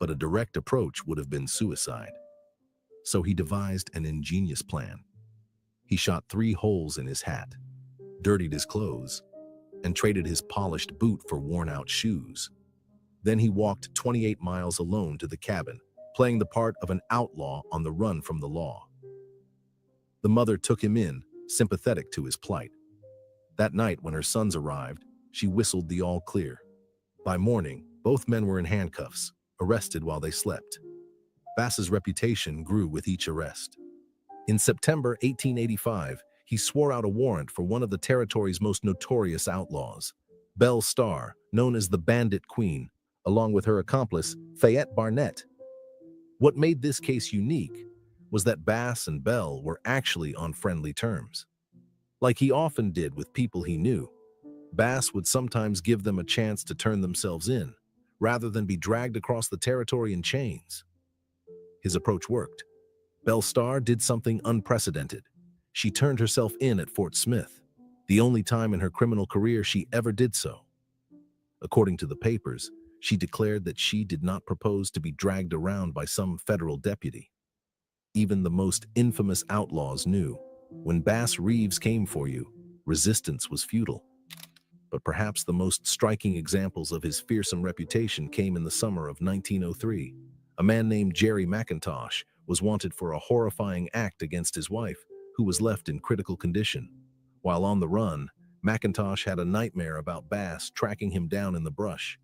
but a direct approach would have been suicide. So he devised an ingenious plan. He shot 3 holes in his hat, dirtied his clothes, and traded his polished boot for worn-out shoes. Then he walked 28 miles alone to the cabin, playing the part of an outlaw on the run from the law. The mother took him in, sympathetic to his plight. That night, when her sons arrived, she whistled the all clear. By morning, both men were in handcuffs, arrested while they slept. Bass's reputation grew with each arrest. In September 1885, he swore out a warrant for one of the territory's most notorious outlaws, Belle Starr, known as the Bandit Queen, along with her accomplice, Fayette Barnett. What made this case unique was that Bass and Belle were actually on friendly terms. Like he often did with people he knew, Bass would sometimes give them a chance to turn themselves in, rather than be dragged across the territory in chains. His approach worked. Belle Starr did something unprecedented. She turned herself in at Fort Smith, the only time in her criminal career she ever did so. According to the papers, she declared that she did not propose to be dragged around by some federal deputy. Even the most infamous outlaws knew, when Bass Reeves came for you, resistance was futile. But perhaps the most striking examples of his fearsome reputation came in the summer of 1903. A man named Jerry McIntosh was wanted for a horrifying act against his wife, who was left in critical condition. While on the run, McIntosh had a nightmare about Bass tracking him down in the brush.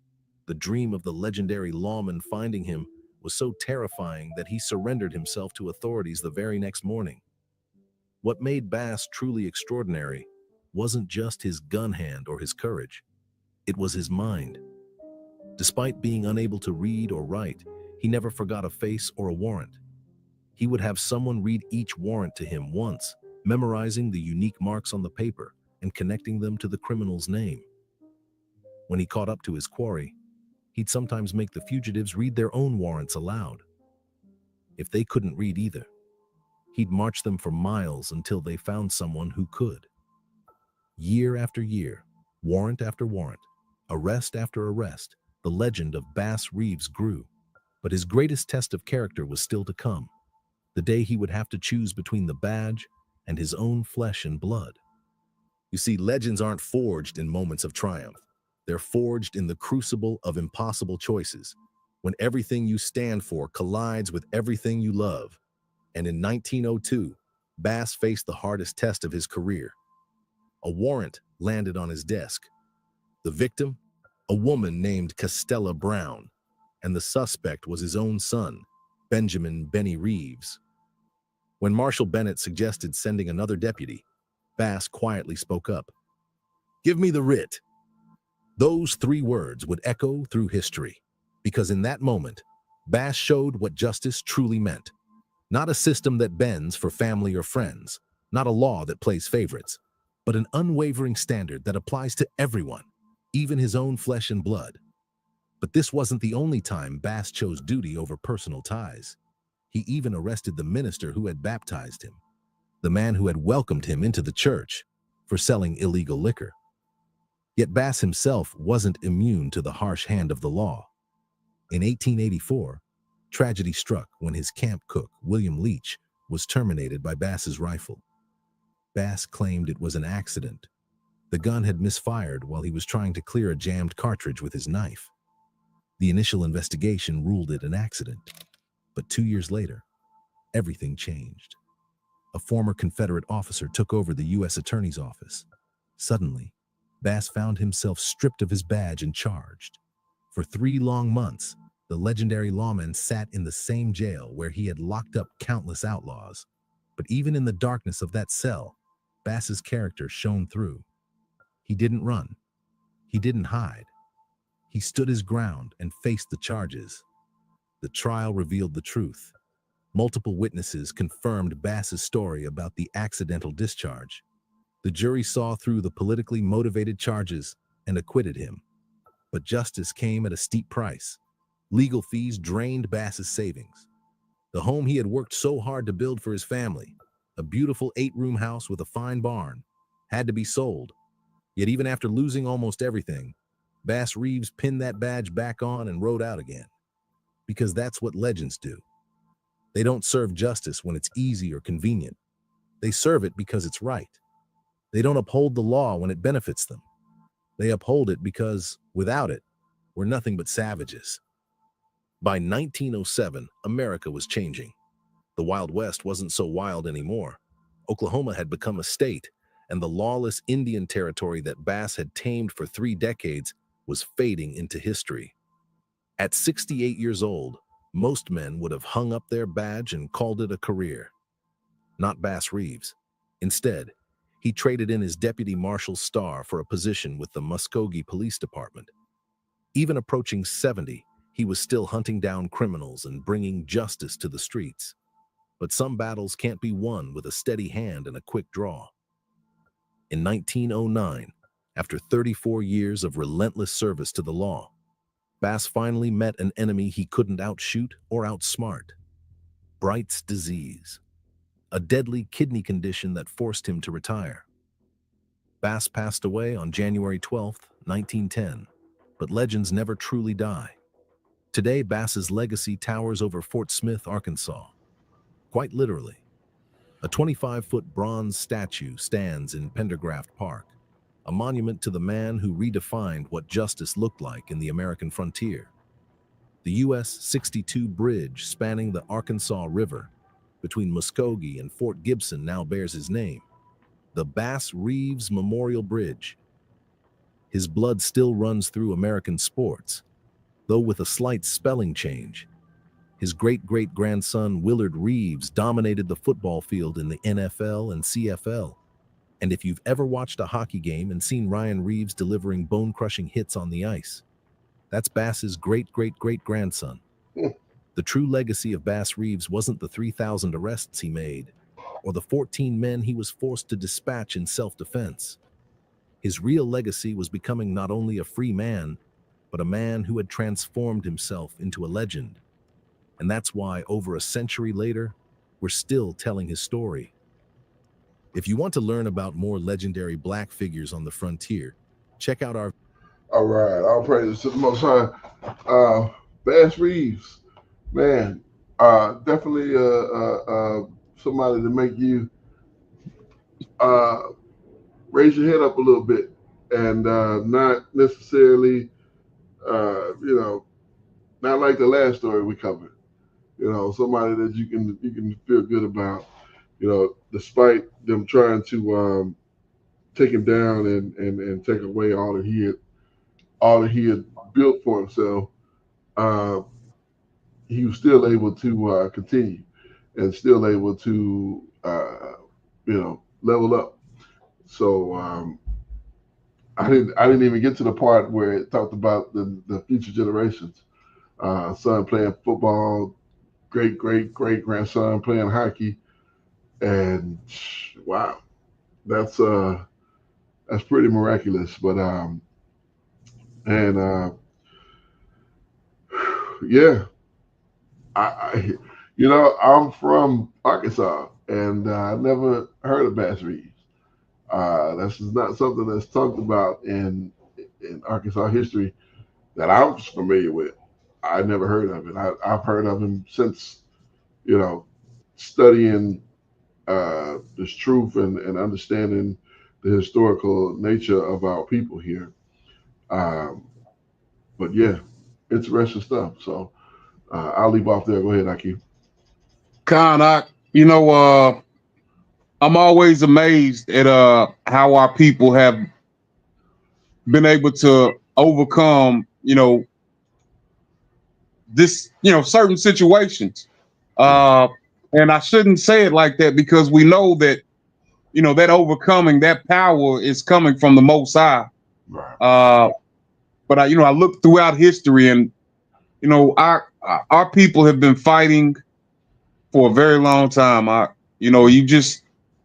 The dream of the legendary lawman finding him was so terrifying that he surrendered himself to authorities the very next morning. What made Bass truly extraordinary wasn't just his gun hand or his courage. It was his mind. Despite being unable to read or write, he never forgot a face or a warrant. He would have someone read each warrant to him once, memorizing the unique marks on the paper and connecting them to the criminal's name. When he caught up to his quarry, he'd sometimes make the fugitives read their own warrants aloud. If they couldn't read either, he'd march them for miles until they found someone who could. Year after year, warrant after warrant, arrest after arrest, the legend of Bass Reeves grew. But his greatest test of character was still to come, the day he would have to choose between the badge and his own flesh and blood. You see, legends aren't forged in moments of triumph. They're forged in the crucible of impossible choices, when everything you stand for collides with everything you love. And in 1902, Bass faced the hardest test of his career. A warrant landed on his desk. The victim, a woman named Castella Brown, and the suspect was his own son, Benjamin "Benny" Reeves. When Marshal Bennett suggested sending another deputy, Bass quietly spoke up. "Give me the writ." Those 3 words would echo through history, because in that moment, Bass showed what justice truly meant. Not a system that bends for family or friends, not a law that plays favorites, but an unwavering standard that applies to everyone, even his own flesh and blood. But this wasn't the only time Bass chose duty over personal ties. He even arrested the minister who had baptized him, the man who had welcomed him into the church, for selling illegal liquor. Yet Bass himself wasn't immune to the harsh hand of the law. In 1884, tragedy struck when his camp cook, William Leach, was terminated by Bass's rifle. Bass claimed it was an accident. The gun had misfired while he was trying to clear a jammed cartridge with his knife. The initial investigation ruled it an accident. But 2 years later, everything changed. A former Confederate officer took over the U.S. Attorney's office. Suddenly, Bass found himself stripped of his badge and charged. For 3 long months, the legendary lawman sat in the same jail where he had locked up countless outlaws. But even in the darkness of that cell, Bass's character shone through. He didn't run. He didn't hide. He stood his ground and faced the charges. The trial revealed the truth. Multiple witnesses confirmed Bass's story about the accidental discharge. The jury saw through the politically motivated charges and acquitted him. But justice came at a steep price. Legal fees drained Bass's savings. The home he had worked so hard to build for his family, a beautiful 8-room house with a fine barn, had to be sold. Yet even after losing almost everything, Bass Reeves pinned that badge back on and rode out again. Because that's what legends do. They don't serve justice when it's easy or convenient. They serve it because it's right. They don't uphold the law when it benefits them. They uphold it because, without it, we're nothing but savages. By 1907, America was changing. The Wild West wasn't so wild anymore. Oklahoma had become a state, and the lawless Indian territory that Bass had tamed for 3 decades was fading into history. At 68 years old, most men would have hung up their badge and called it a career. Not Bass Reeves. Instead, he traded in his deputy marshal's star for a position with the Muskogee Police Department. Even approaching 70, he was still hunting down criminals and bringing justice to the streets. But some battles can't be won with a steady hand and a quick draw. In 1909, after 34 years of relentless service to the law, Bass finally met an enemy he couldn't outshoot or outsmart: Bright's disease, a deadly kidney condition that forced him to retire. Bass passed away on January 12, 1910, but legends never truly die. Today, Bass's legacy towers over Fort Smith, Arkansas. Quite literally. A 25-foot bronze statue stands in Pendergraft Park, a monument to the man who redefined what justice looked like in the American frontier. The US 62 bridge spanning the Arkansas River between Muskogee and Fort Gibson now bears his name, the Bass Reeves Memorial Bridge. His blood still runs through American sports, though with a slight spelling change. His great-great-grandson Willard Reeves dominated the football field in the NFL and CFL. And if you've ever watched a hockey game and seen Ryan Reeves delivering bone-crushing hits on the ice, that's Bass's great-great-great-grandson. The true legacy of Bass Reeves wasn't the 3,000 arrests he made, or the 14 men he was forced to dispatch in self-defense. His real legacy was becoming not only a free man, but a man who had transformed himself into a legend. And that's why, over a century later, we're still telling his story. If you want to learn about more legendary Black figures on the frontier, check out our... All right, all praises to the Most High. Bass Reeves, man, definitely somebody to make you raise your head up a little bit, and not necessarily, not like the last story we covered. Somebody that you can feel good about, despite them trying to take him down and take away all that he had built for himself. He was still able to continue and still able to level up. So I didn't even get to the part where it talked about the future generations. Son playing football, great-great-great-grandson playing hockey, and wow, that's pretty miraculous. But yeah, I'm from Arkansas, and I never heard of Bass Reeves. This is not something that's talked about in Arkansas history that I'm familiar with. I never heard of it. I've heard of him since, studying this truth and understanding the historical nature of our people here. But yeah, interesting stuff. So I'll leave off there. Go ahead, Aki. Khan, I'm always amazed at how our people have been able to overcome, certain situations. And I shouldn't say it like that, because we know that, that overcoming, that power is coming from the Most High. Right. But I look throughout history, and, our people have been fighting for a very long time. You just,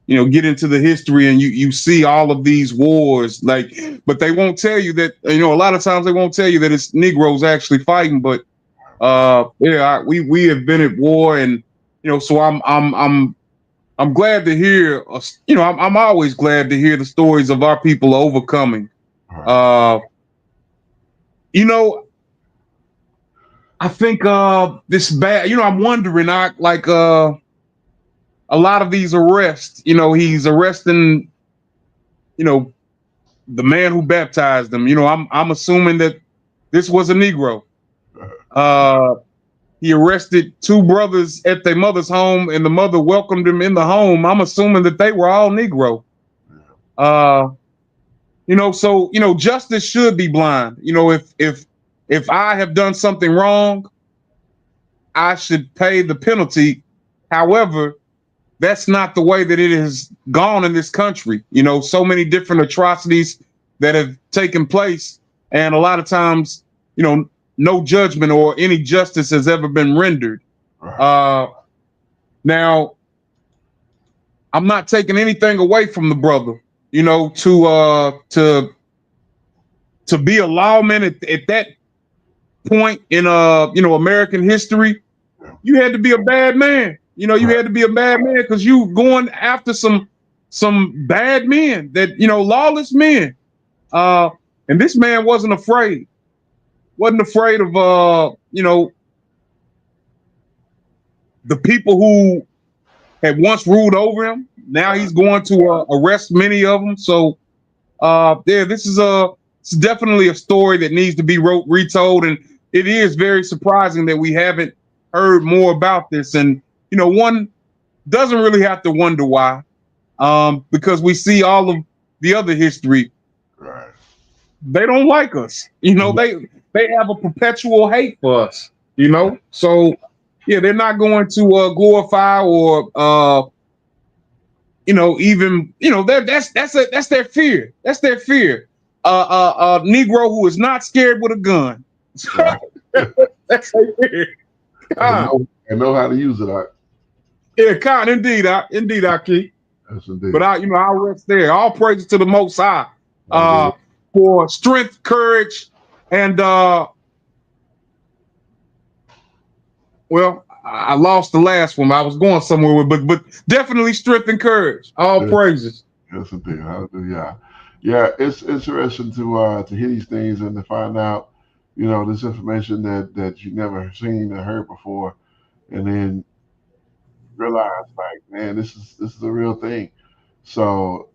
get into the history and you see all of these wars, but they won't tell you that, a lot of times they won't tell you that it's Negroes actually fighting, but we have been at war, and so I'm glad to hear I'm always glad to hear the stories of our people overcoming. I think this bad, I'm wondering, a lot of these arrests, he's arresting, the man who baptized them. I'm assuming that this was a Negro. He arrested two brothers at their mother's home, and the mother welcomed him in the home. I'm assuming that they were all Negro. So justice should be blind. If I have done something wrong, I should pay the penalty. However, that's not the way that it has gone in this country. So many different atrocities that have taken place, and a lot of times, no judgment or any justice has ever been rendered. Now, I'm not taking anything away from the brother, to be a lawman at that point in American history, you had to be a bad man. You had to be a bad man because you going after some bad men that lawless men. And this man wasn't afraid of the people who had once ruled over him. Now he's going to arrest many of them. So this is it's definitely a story that needs to be retold, and it is very surprising that we haven't heard more about this. And one doesn't really have to wonder why, because we see all of the other history. Right. They don't like us. They have a perpetual hate for us. So yeah, they're not going to glorify or that's their fear. That's their fear. A Negro who is not scared with a gun. Right. That's their fear. And know how to use it. Yeah, indeed, Aki. Yes, indeed. But I'll rest there. All praises to the Most High for strength, courage, and I lost the last one. I was going somewhere with, but definitely strength and courage. All praises. Yes, indeed. Hallelujah. Yeah, it's interesting to hear these things and to find out, this information that you never seen or heard before, and then realize, like, man, this is a real thing. So,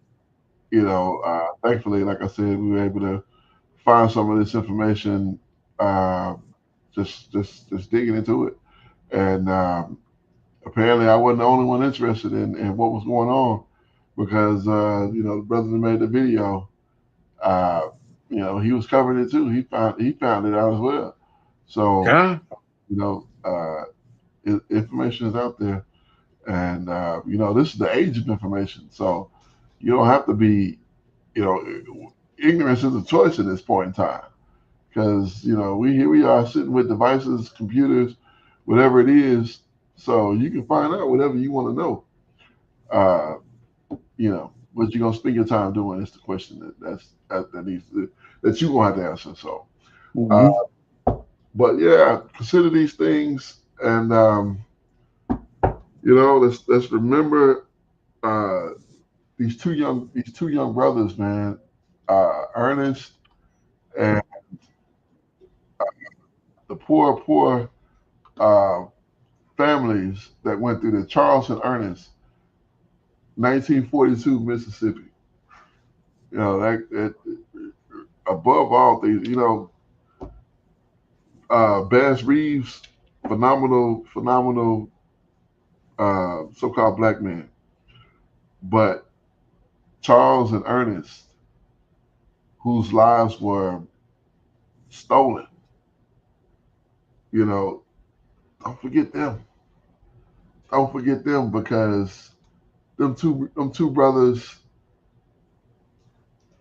thankfully, like I said, we were able to find some of this information, just digging into it, and apparently I wasn't the only one interested in what was going on, because the brother that made the video, he was covering it too. He found it out as well. So information is out there, and this is the age of information. So you don't have to be, ignorance is a choice at this point in time, because here we are sitting with devices, computers, whatever it is. So you can find out whatever you want to know. What you're gonna spend your time doing is the question that you're gonna have to answer. So, but yeah, consider these things, and let's remember these two young brothers, man, Ernest and the poor families that went through the Charles and Ernest, 1942 Mississippi. That above all things, Bass Reeves, phenomenal so-called black man, but Charles and Ernest, whose lives were stolen, don't forget them. Don't forget them, because them two brothers,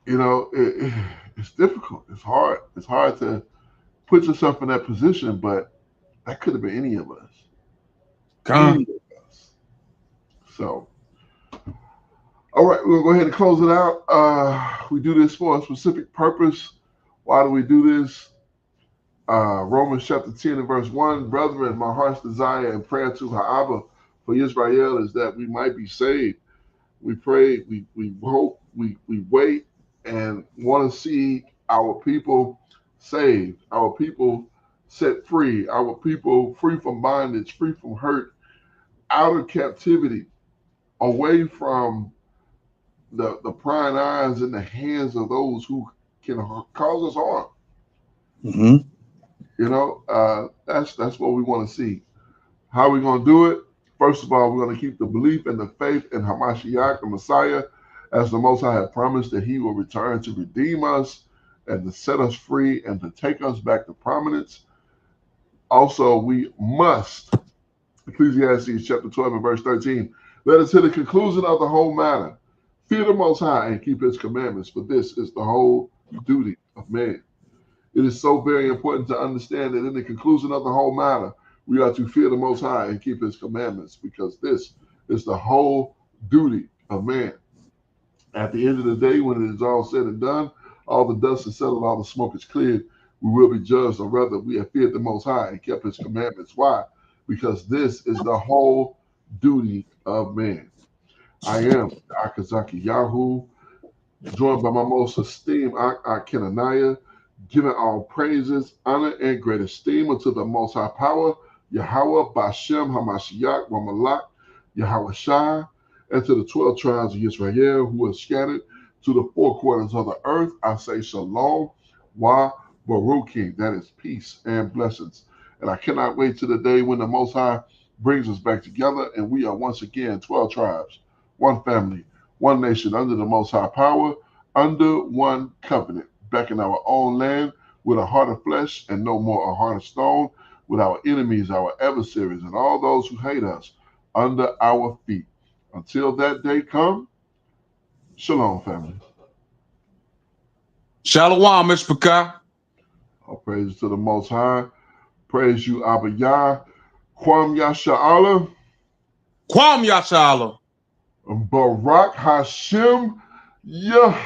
it's difficult. It's hard. It's hard to put yourself in that position, but that could have been any of us. Any of us. So, all right, we'll go ahead and close it out. We do this for a specific purpose. Why do we do this? Romans chapter 10 and verse 1, brethren, my heart's desire and prayer to Ha'abba for Israel is that we might be saved. We pray, we hope, we wait, and want to see our people saved, our people set free, our people free from bondage, free from hurt, out of captivity, away from the prying eyes in the hands of those who can cause us harm. Mm-hmm. That's what we want to see. How are we going to do it? First of all, we're going to keep the belief and the faith in Hamashiach, the Messiah, as the Most High had promised that he will return to redeem us and to set us free and to take us back to prominence. Also, we must, Ecclesiastes chapter 12 and verse 13, let us hit the conclusion of the whole matter. Fear the Most High and keep his commandments, for this is the whole duty of man. It is so very important to understand that in the conclusion of the whole matter, we are to fear the Most High and keep his commandments, because this is the whole duty of man. At the end of the day, when it is all said and done, all the dust is settled, all the smoke is cleared, we will be judged on whether we have feared the Most High and kept his commandments. Why? Because this is the whole duty of man. I am Akazaki Yahoo, joined by my most esteemed Kenaniah, giving all praises, honor, and great esteem unto the Most High Power, Yahweh, Bashem, Hamashiach, Wamalak, Yahweh Shai, and to the 12 tribes of Israel who are scattered to the four corners of the earth. I say shalom, wa baruch, that is peace and blessings. And I cannot wait to the day when the Most High brings us back together and we are once again 12 tribes, one family, one nation, under the Most High Power, under one covenant, back in our own land with a heart of flesh and no more a heart of stone, with our enemies, our adversaries, and all those who hate us under our feet. Until that day come, shalom, family. Shalom, Mr. Pekah. All praises to the Most High. Praise you, Abba Yah. Kwam Yasha'Allah. Kwam Yashala. Barak Hashem Yahweh.